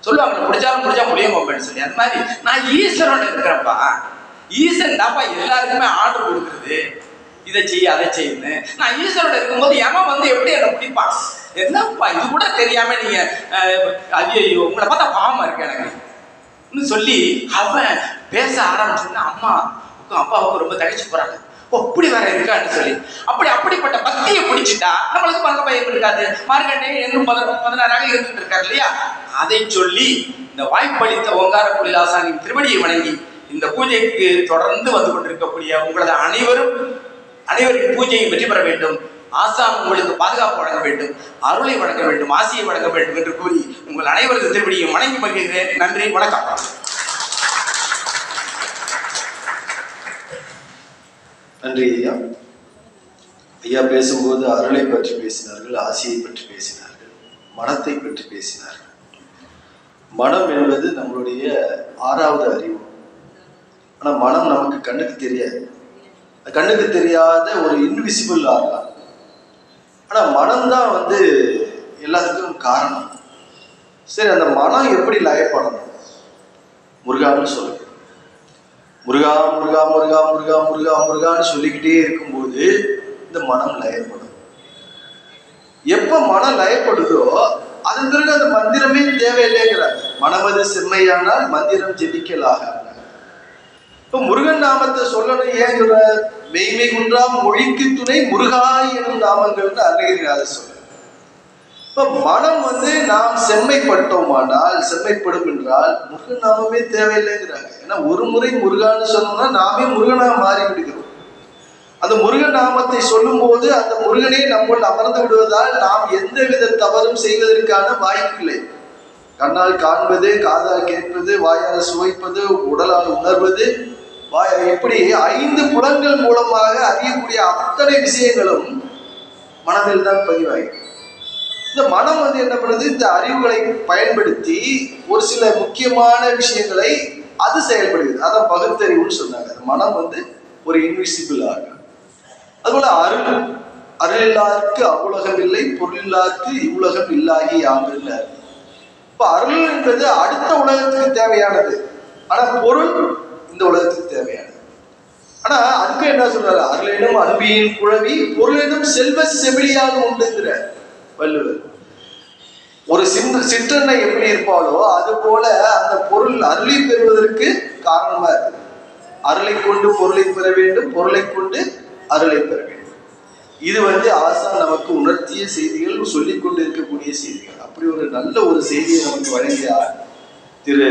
சொல்லுவாங்க, முடிச்சாலும் முடிச்சா முடியுமான்னு சொல்லி. அந்த மாதிரி நான் ஈஸ்வரோட இருக்கிறேன்ப்பா, ஈசன் தான்ப்பா எல்லாருக்குமே ஆர்டர் கொடுக்குறது, இதை செய்ய அதை செய்யுன்னு. நான் ஈஸ்வரோட இருக்கும்போது எவன் வந்து எப்படி என்னை பிடிப்பான், என்னப்பா இது கூட தெரியாம நீங்க ஐயோ உங்களை பார்த்தா பாவமா இருக்கு எனக்கு சொல்லி அவன் பேச ஆரம்பிச்சோன்னா அப்பாவுக்கு ரொம்ப தகைச்சு போறாங்க. அப்படி வேற இருக்கான்னு சொல்லி அப்படிப்பட்ட பக்தியை பிடிச்சிட்டா நம்மளுக்கு மரண பயம் இருக்காது. மார்க்கண்டேயன் இன்னும் 16ஆக இருந்துட்டு இருக்காரு இல்லையா. அதை சொல்லி இந்த வாய்ப்பளித்த ஓங்கார குடிலாசானின் திருவடியை வணங்கி இந்த பூஜைக்கு தொடர்ந்து வந்து கொண்டிருக்கக்கூடிய உங்களது அனைவரின் பூஜையும் வெற்றி பெற வேண்டும். ஆசான் உங்களுக்கு பாதுகாப்பு வழங்க வேண்டும், அருளை வழங்க வேண்டும், ஆசியை வழங்க வேண்டும் என்று கூறி உங்கள் அனைவரது திருவடியும் வணங்கி மகிழ்கிறேன். நன்றி, வணக்கம். நன்றி ஐயா. ஐயா பேசும்போது அருளை பற்றி பேசினார்கள், ஆசியை பற்றி பேசினார்கள், மனத்தை பற்றி பேசினார்கள். மனம் என்பது நம்மளுடைய 6வது அறிவு. ஆனா மனம் நமக்கு கண்ணுக்கு தெரியாது. கண்ணுக்கு தெரியாத ஒரு இன்விசிபிள் ஆர்கான். ஆனா மனம்தான் எல்லாத்துக்கும் காரணம். சரி, அந்த மனம் எப்படி லயப்படணும்? முருகான்னு சொல்லு. முருகா முருகா முருகா முருகா முருகா முருகான்னு சொல்லிக்கிட்டே இருக்கும்போது இந்த மனம் லயப்படும். எப்ப மனம் லயப்படுதோ அதன் பிறகு அந்த மந்திரமே தேவையில்லைங்கிறாங்க. மனமது செம்மையானால் மந்திரம் ஜெபிக்கலாக. இப்ப முருகன் நாமத்தை சொல்லணும். ஏன் சொல்ற? மெய்மை குன்றா மொழிக்கு துணை முருகாய் எனும் நாமங்கள்னு அருணகிரிநாதர் சொல்ற. இப்ப மனம் நாம் செம்மைப்பட்டோமானால், செம்மைப்படும் என்றால் முருகன் நாமமே தேவையில்லைங்கிறாங்க. ஏன்னா ஒரு முறை முருகான்னு சொன்னோம்னா நாமே முருகனா மாறி விடுகிறோம். அந்த முருகன் நாமத்தை சொல்லும் போது அந்த முருகனே நம்முள் அமர்ந்து விடுவதால் நாம் எந்தவித தவறும் செய்வதற்கான வாய்ப்பில்லை. கண்ணால் காண்பது, காதால் கேட்பது, வாயால் சுவைப்பது, உடலால் உணர்வது, இப்படி 5 புலன்கள் மூலமாக அறியக்கூடிய அத்தனை விஷயங்களும் மனதில் தான் பதிவாகும். இந்த மனம் என்ன பண்ணுது? இந்த அறிவுகளை பயன்படுத்தி ஒரு சில முக்கியமான விஷயங்களை அது செயல்படுகிறது. அதான் பகுத்தறிவுன்னு சொன்னாங்க. மனம் ஒரு இன்விசிபிள் ஆகும். அதுபோல அருள் இல்லாருக்கு அவ்வுலகம் இல்லை, பொருள் இல்லாருக்கு இவ்வுலகம் இல்லாகி ஆங்குன்னார். இப்ப அருள் என்பது அடுத்த உலகத்துக்கு தேவையானது, ஆனா பொருள் இந்த உலகத்துக்கு தேவையானது. ஆனா அதுக்கு என்ன சொல்றாரு? அருளெனும் அன்பியின் குழவி பொருளெனும் செல்வ செவிலியாக உண்டுங்கிற வள்ளுவர். ஒரு சிற்றெண்ணை எப்படி இருப்பாளோ அது போல அந்த பொருள் அருளை பெறுவதற்கு காரணமா இருக்கு. அருளை கொண்டு பொருளை பெற வேண்டும், பொருளை கொண்டு அருளை பெற வேண்டும். இது ஆசான் நமக்கு உணர்த்திய செய்திகள், சொல்லிக் கொண்டு இருக்கக்கூடிய செய்திகள். அப்படி ஒரு நல்ல ஒரு செய்தியை நமக்கு வழங்கிய திரு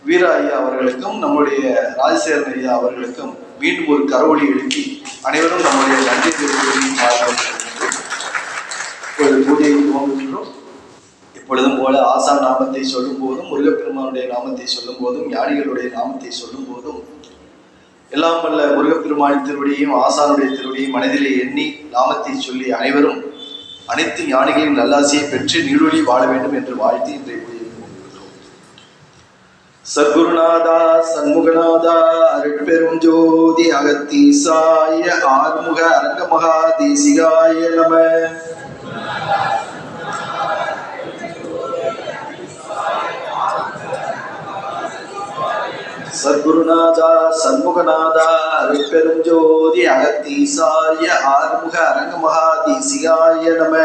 வீர ஐயா அவர்களுக்கும் நம்முடைய ராஜசேகரன் ஐயா அவர்களுக்கும் மீண்டும் ஒரு கரவொலி எழுப்பி அனைவரும் நம்முடைய நன்றி பூஜையை துவங்குகின்றோம். எப்பொழுதும் போல ஆசான் நாமத்தை சொல்லும் போதும், முருகப்பெருமானுடைய நாமத்தை சொல்லும் போதும், ஞானிகளுடைய நாமத்தை சொல்லும் போதும் எல்லாம் வல்ல முருகப்பெருமானின் திருவடியையும் ஆசானுடைய திருவடியையும் மனதிலே எண்ணி நாமத்தை சொல்லி அனைவரும் அனைத்து ஞானிகளின் நல்லாசியை பெற்று நீழ்வழி வாழ வேண்டும் என்று வாழ்த்தி இன்றைய பூஜையை துவங்குகின்றோம். சத்குருநாதா சண்முகநாதா அருட்பெரும் ஜோதி அகத்தீசாய ஆறுமுக அரங்கமகா தேசிகாய நம. சத்குருநாதா சண்முகநாதா அருட்பெரும் ஜோதி அகத்தீசாய ஆறுமுக அரங்கமகா தேசிகாய நம.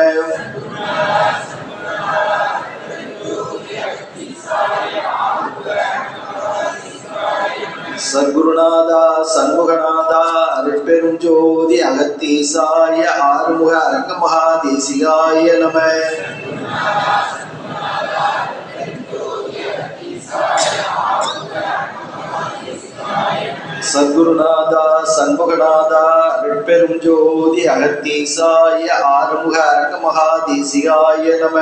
சத்குருநாதா சண்முகநாதா அருட்பெரும் ஜோதி அகத்தீசாய ஆறுமுக அரங்கமகா தேசிகாய நம. சத்குருநாதா சண்முகநாதா அருட்பெரும் ஜோதி அகத்தீசாய ஆறுமுக அரங்கமகா தேசிகாய நம.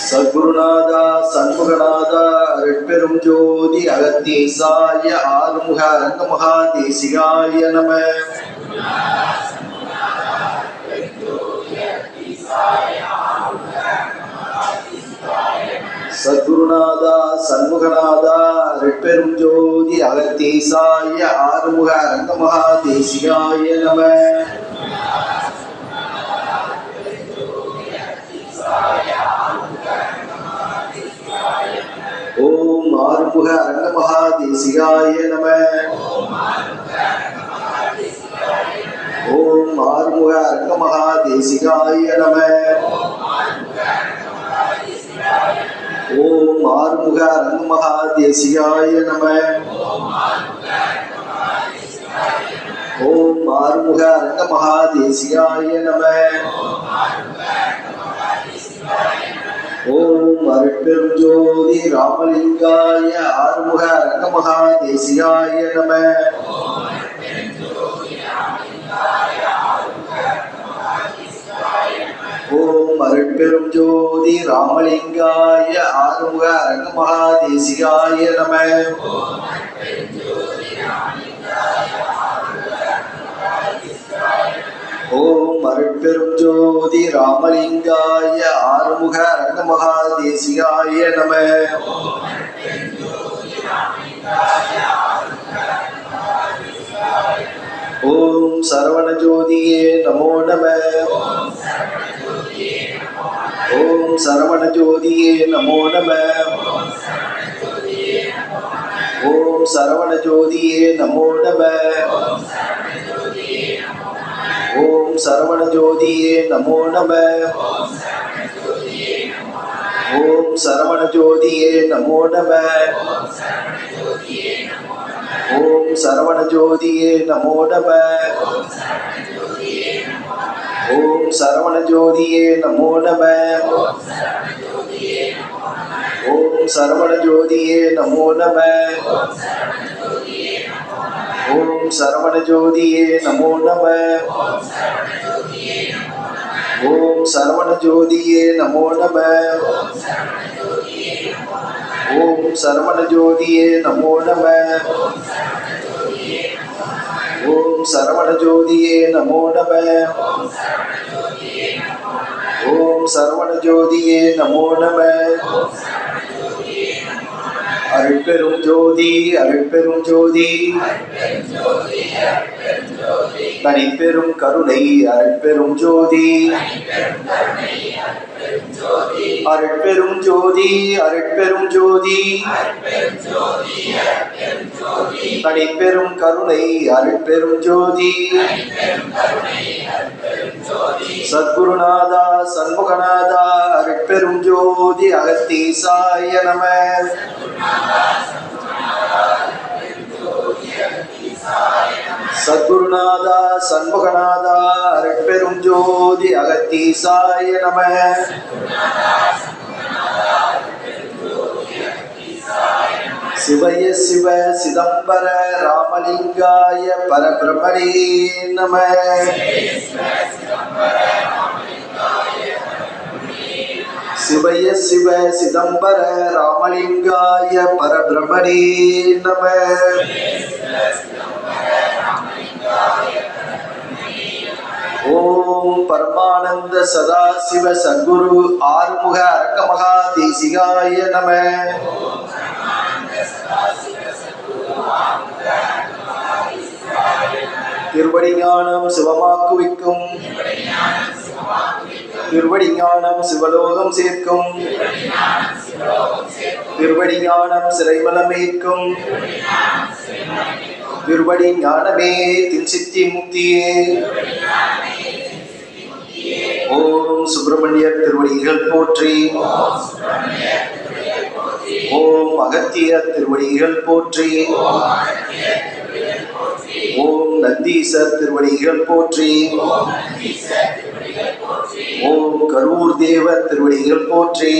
சத்குருநாதா சண்முகநாதா அருட்பெரும் ஜோதி அகத்தீசாய ஆறுமுக அரங்கமகா தேசிகாய நம. சத்குருநாதா சண்முகநாதா அருட்பெரும் ஜோதி அகத்தீசாய ஆறுமுக அரங்கமகா தேசிகாய நம. ஓம் ஆறுமுக அரங்கமகா தேசிகாய நம. ஓம் ஆறுமுக அரங்கமகா தேசிகாய நம. ஓம் ஆறுமுக அரங்கமகா தேசிகாய நம. ஓம் ஆறுமுக அரங்கமகா தேசிகாய நம. ஓம் அருட்பெரும் ஜோதி ராமலிங்காய ஆறுமுக அரங்கமகா தேசிகாய நம. ஓம் அருட்பெரும் ஜோதி ராமலிங்காய ஆறுமுக அரங்கமகா தேசிகாய நம. ஓம் அருட்பெரும் ஜோதி ராமலிங்காய ஆறுமுக அரங்கமகா தேசிகாய நம. ஓம் சரவண ஜோதியே நமோ நம. ஓம் சரவண ஜோதியே நமோ நம. ஓம் சரவண ஜோதியே நமோ நம. ஓம் சரவண ஜோதியே நமோ நம. ஓம் சரவண ஜோதியே நமோ நம. ஓம் சரவண ஜோதியே நமோ நம. ஓம் சரவண ஜோதியே நமோ நம. ஓம் சரவண ஜோதியே நமோ நம. ஓம் சரவண ஜோதியே நமோ நம. ஓம் சரவண ஜோதியே நமோ நம. ஓம் சரவண ஜோதியே நமோ நம. ஓம் சரவண ஜோதியே நமோ நம. ஓம் சரவண ஜோதியே நமோ நம. அருட்பெரும் ஜோதி அருட்பெரும் ஜோதி தனிப்பெரும் கருணை அருட்பெரும் ஜோதி அருட்பெரும் ஜோதி அருட்பெரும் ஜோதி தனிப்பெரும் கருணை அருட்பெரும் ஜோதி சத்குருநாதா சண்முகநாதா அருட்பெரும் ஜோதி அகத்தீசாய நம. சத்குருநாதா சண்முகநாதா அருட்பெரும் ஜோதி அகத்தீசாய நம. சிவய சிவ சிதம்பர ராமலிங்காய பரபிரமணே நம. சிவய சிவ சிதம்பர ராமலிங்காய பரபிரமணே நம. ஓம் பரமானந்த சதாசிவ சத்குரு ஆறுமுக அரங்கமகா தேசிகாய நம. திருவடி ஞானம் சிவமாக்குவிக்கும், திருவடி ஞானம் சிவலோகம் சேர்க்கும், திருவடி ஞானம் சிறைமலமேற்கும், திருவடி ஞானமே தின்சித்தி முக்தியே. ஓம் சுப்பிரமணியர் திருவடிகள் போற்றி. ஓம் அகத்தியர் திருவடிகள் போற்றி. ஓம் நந்தீசர் திருவடிகள் போற்றி. ஓம் கரூர் தேவர் திருவடிகள் போற்றி.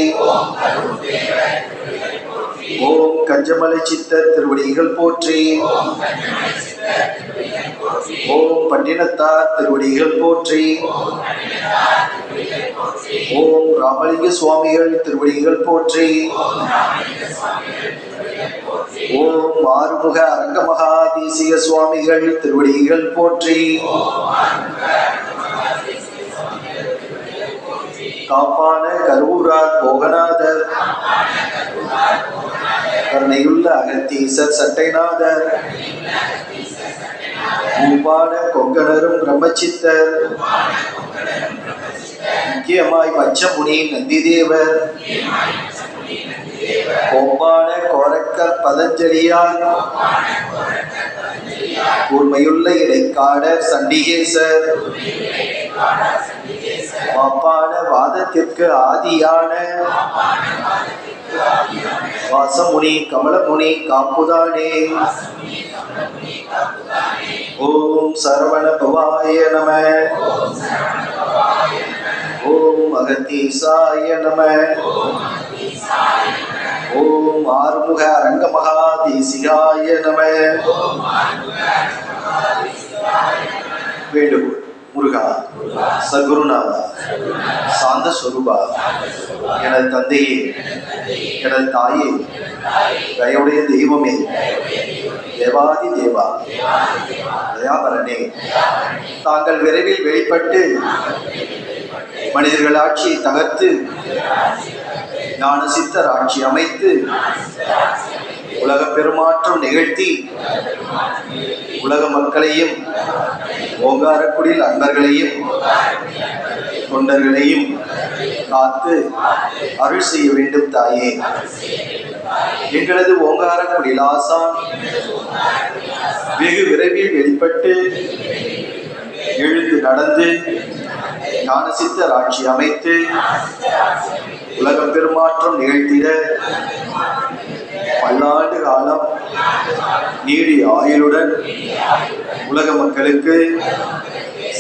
ஓம் கஞ்சமலை சித்தர் திருவடிகள் போற்றி. ஓம் பட்டினத்தார் திருவடிகள் போற்றி. ஓம் ராமலிங்க சுவாமிகள் திருவடிகள் போற்றி. ஓம் ஆறுமுக அரங்கமகா தேசிக சுவாமிகள் திருவடிகள் போற்றி. காப்பான கரூரார் போகநாதர், கருணையுள்ள அகத்தீசர் சட்டைநாதர், பூப்பான கொங்கணரும் பிரம்மச்சித்தர், முக்கியமாய் பச்சமுனி நந்திதேவர், கோப்பான கோரக்கர் பதஞ்சலியார், கூர்மையுள்ள இடைக்காடர் சண்டிகேசர், மாப்பான வாதத்திற்கு ஆதியான வாசமுனி கமலமுனி காப்புதானே. ஓம் சரவண பவாய நம. ஓம் அகத்தீசாய நம. ஓம் ஆறுமுக அரங்கமகா தேசிகாய நம. வேண்டுகோள். முருகா, சத்குருநாதா, சாந்த ஸ்வரூபா, எனது தந்தையே, எனது தாயே, தயவுடைய தெய்வமே, தேவாதி தேவா, தயாபரனே, தாங்கள் விரைவில் வெளிப்பட்டு மனிதர்கள் ஆட்சியை தகர்த்து ஞான சித்தர் ஆட்சி அமைத்து உலக பெருமாற்றம் நிகழ்த்தி உலக மக்களையும் ஓங்காரக்குடியில் அன்பர்களையும் தொண்டர்களையும் காத்து அருள் செய்ய வேண்டும் தாயே. எங்களது ஓங்காரக்குடியில் ஆசான் வெகு விரைவில் வெளிப்பட்டு எழுந்து நடந்து ஞானசித்தர் ஆட்சி அமைத்து உலக பெருமாற்றம் நிகழ்த்திட பல்லாண்டு காலம் நீடிய ஆயுளுடன் உலக மக்களுக்கு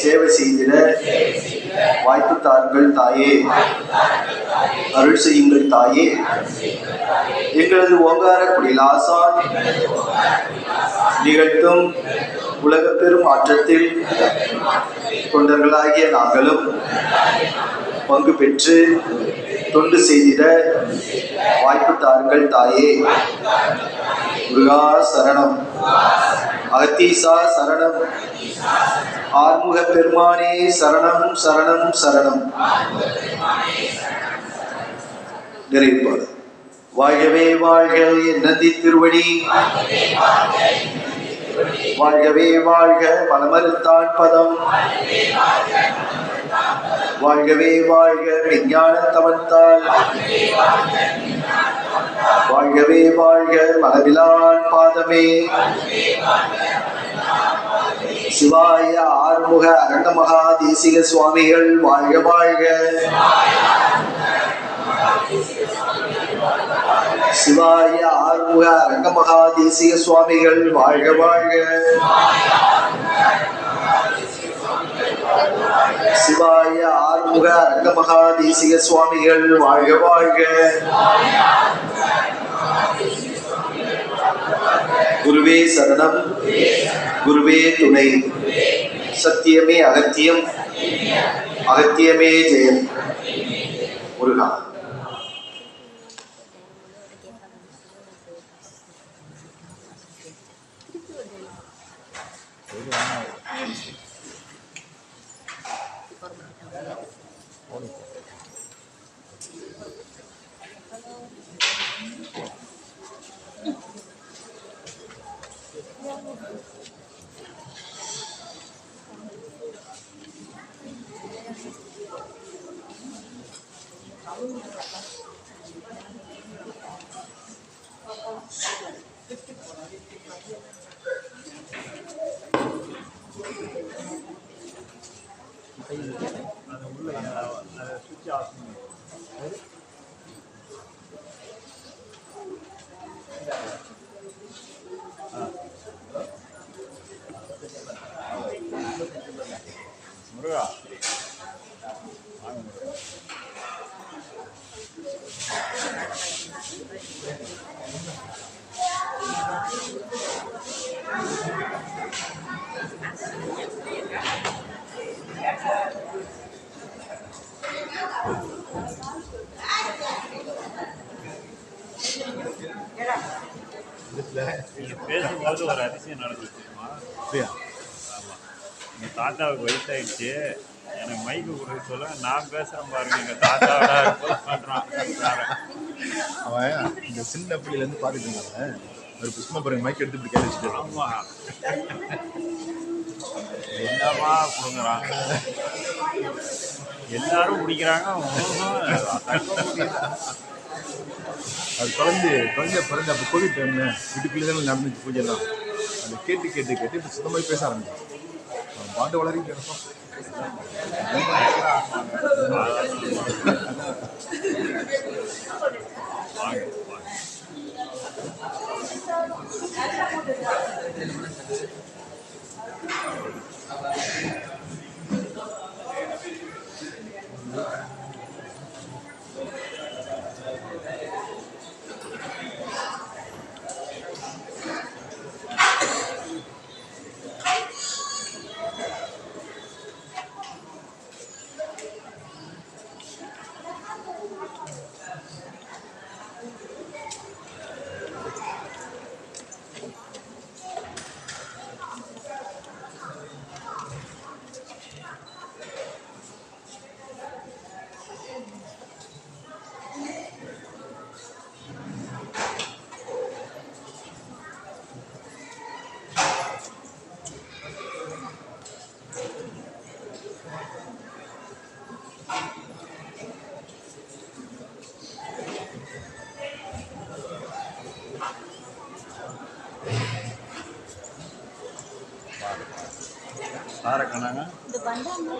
சேவை செய்திட வாய்ப்பு தாருங்கள் தாயே. அருள் செய்யுங்கள் தாயே. எங்களது ஓங்காரக்குடியில் ஆசான் நிகழ்த்தும் உலக பெரும் மாற்றத்தில் தொண்டர்களாகிய நாங்களும் பங்கு பெற்று தொண்டு செய்திட வாய்ப்பு தாருங்கள் தாயே. முருகா சரணம், அகத்தீசா சரணம், ஆறுமுக பெருமானே சரணம் சரணம் சரணம். நிறைவுபாடு. வாழ்கவே வாழ்க என் நந்தி திருவடி, வாழ்கவே வாழ்க மலமறுத்தான் பதம், வாழ்கவே வாழ்க விஞ்ஞான தவத்தால், வாழ்கவே வாழ்க மலவிலான் பாதமே. சிவாய ஆறுமுக அரங்கமகா தேசிக சுவாமிகள் வாழ்க வாழ்க. சிவாய ஆறுமுக அரங்கமகா தேசிக சுவாமிகள் வாழ்க வாழ்க. சிவாய ஆறுமுக அரங்கமகா தேசிக சுவாமிகள் வாழ்க வாழ்க. குருவே சரணம், குருவே துணை. சத்தியமே அகத்தியம், அகத்தியமே ஜெயம். முருகா. முருகா நீங்க பேசும்போது ஒரு அதிசயம் நடந்துச்சு தெரியுமா? ஆமா, எங்க தாத்தாவுக்கு வயசாயிடுச்சு, எனக்கு மைக்கு கொடுக்க சொல்ல நான் பேசுறேன் பாருங்க, எங்க தாத்தாவோட பண்றான். அவன் இந்த சின்ன பிள்ளையிலேருந்து பார்த்துட்டு இருந்தாங்க. ஒரு புஷ்மா பாருங்க மைக் எடுத்து இப்படி கேள்வி வச்சுட்டு. ஆமா, என்னமா கொடுக்குறான், எல்லாரும் குடிக்கிறாங்க. அது குழந்தை பிறந்து அப்போ கோவிட் டைம்ல வீட்டுக்குள்ளே தான் நடந்துச்சு பூஜைலாம். அதை கேட்டு கேட்டு கேட்டு இப்போ சுத்தமாக பேச ஆரம்பிச்சோம். அவன் பாட்டு வளரி கிடப்போம். சாரை கணாங்க இது பண்ணாம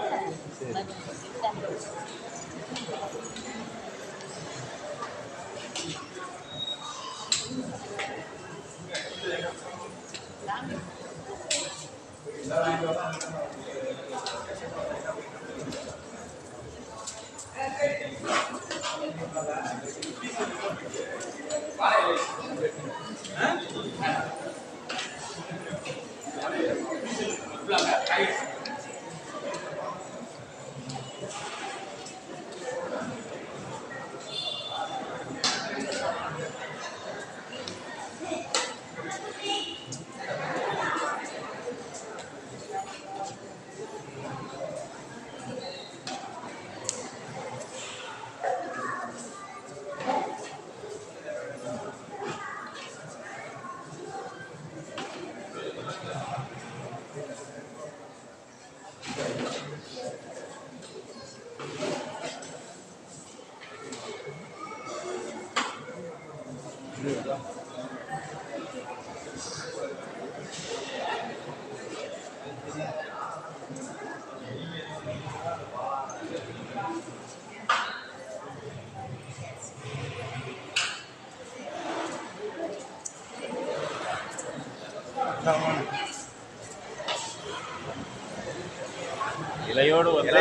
இலையோடு வந்து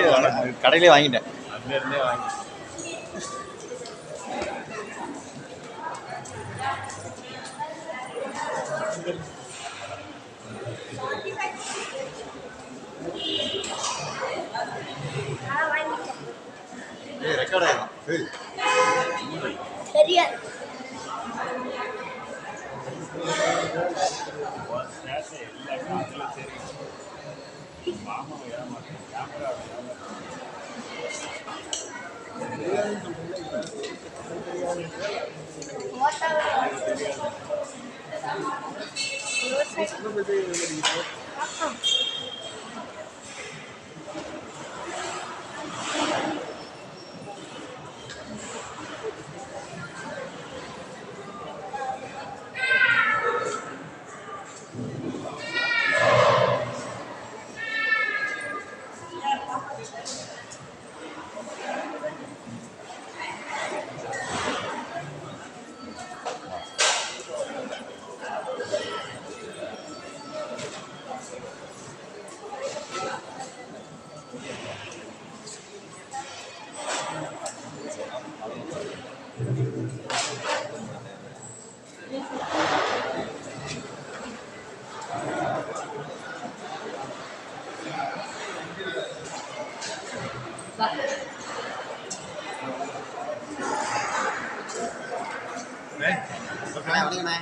கடையிலே வாங்கிட்டேன். அங்கேருந்தே வாங்கி ரெக்கார்ட் ஆயிடும். தெரியாது. எல்லா காலத்துல சரி மாமா ஏமாட்டேன் கேமரா வணக்கண்ணே.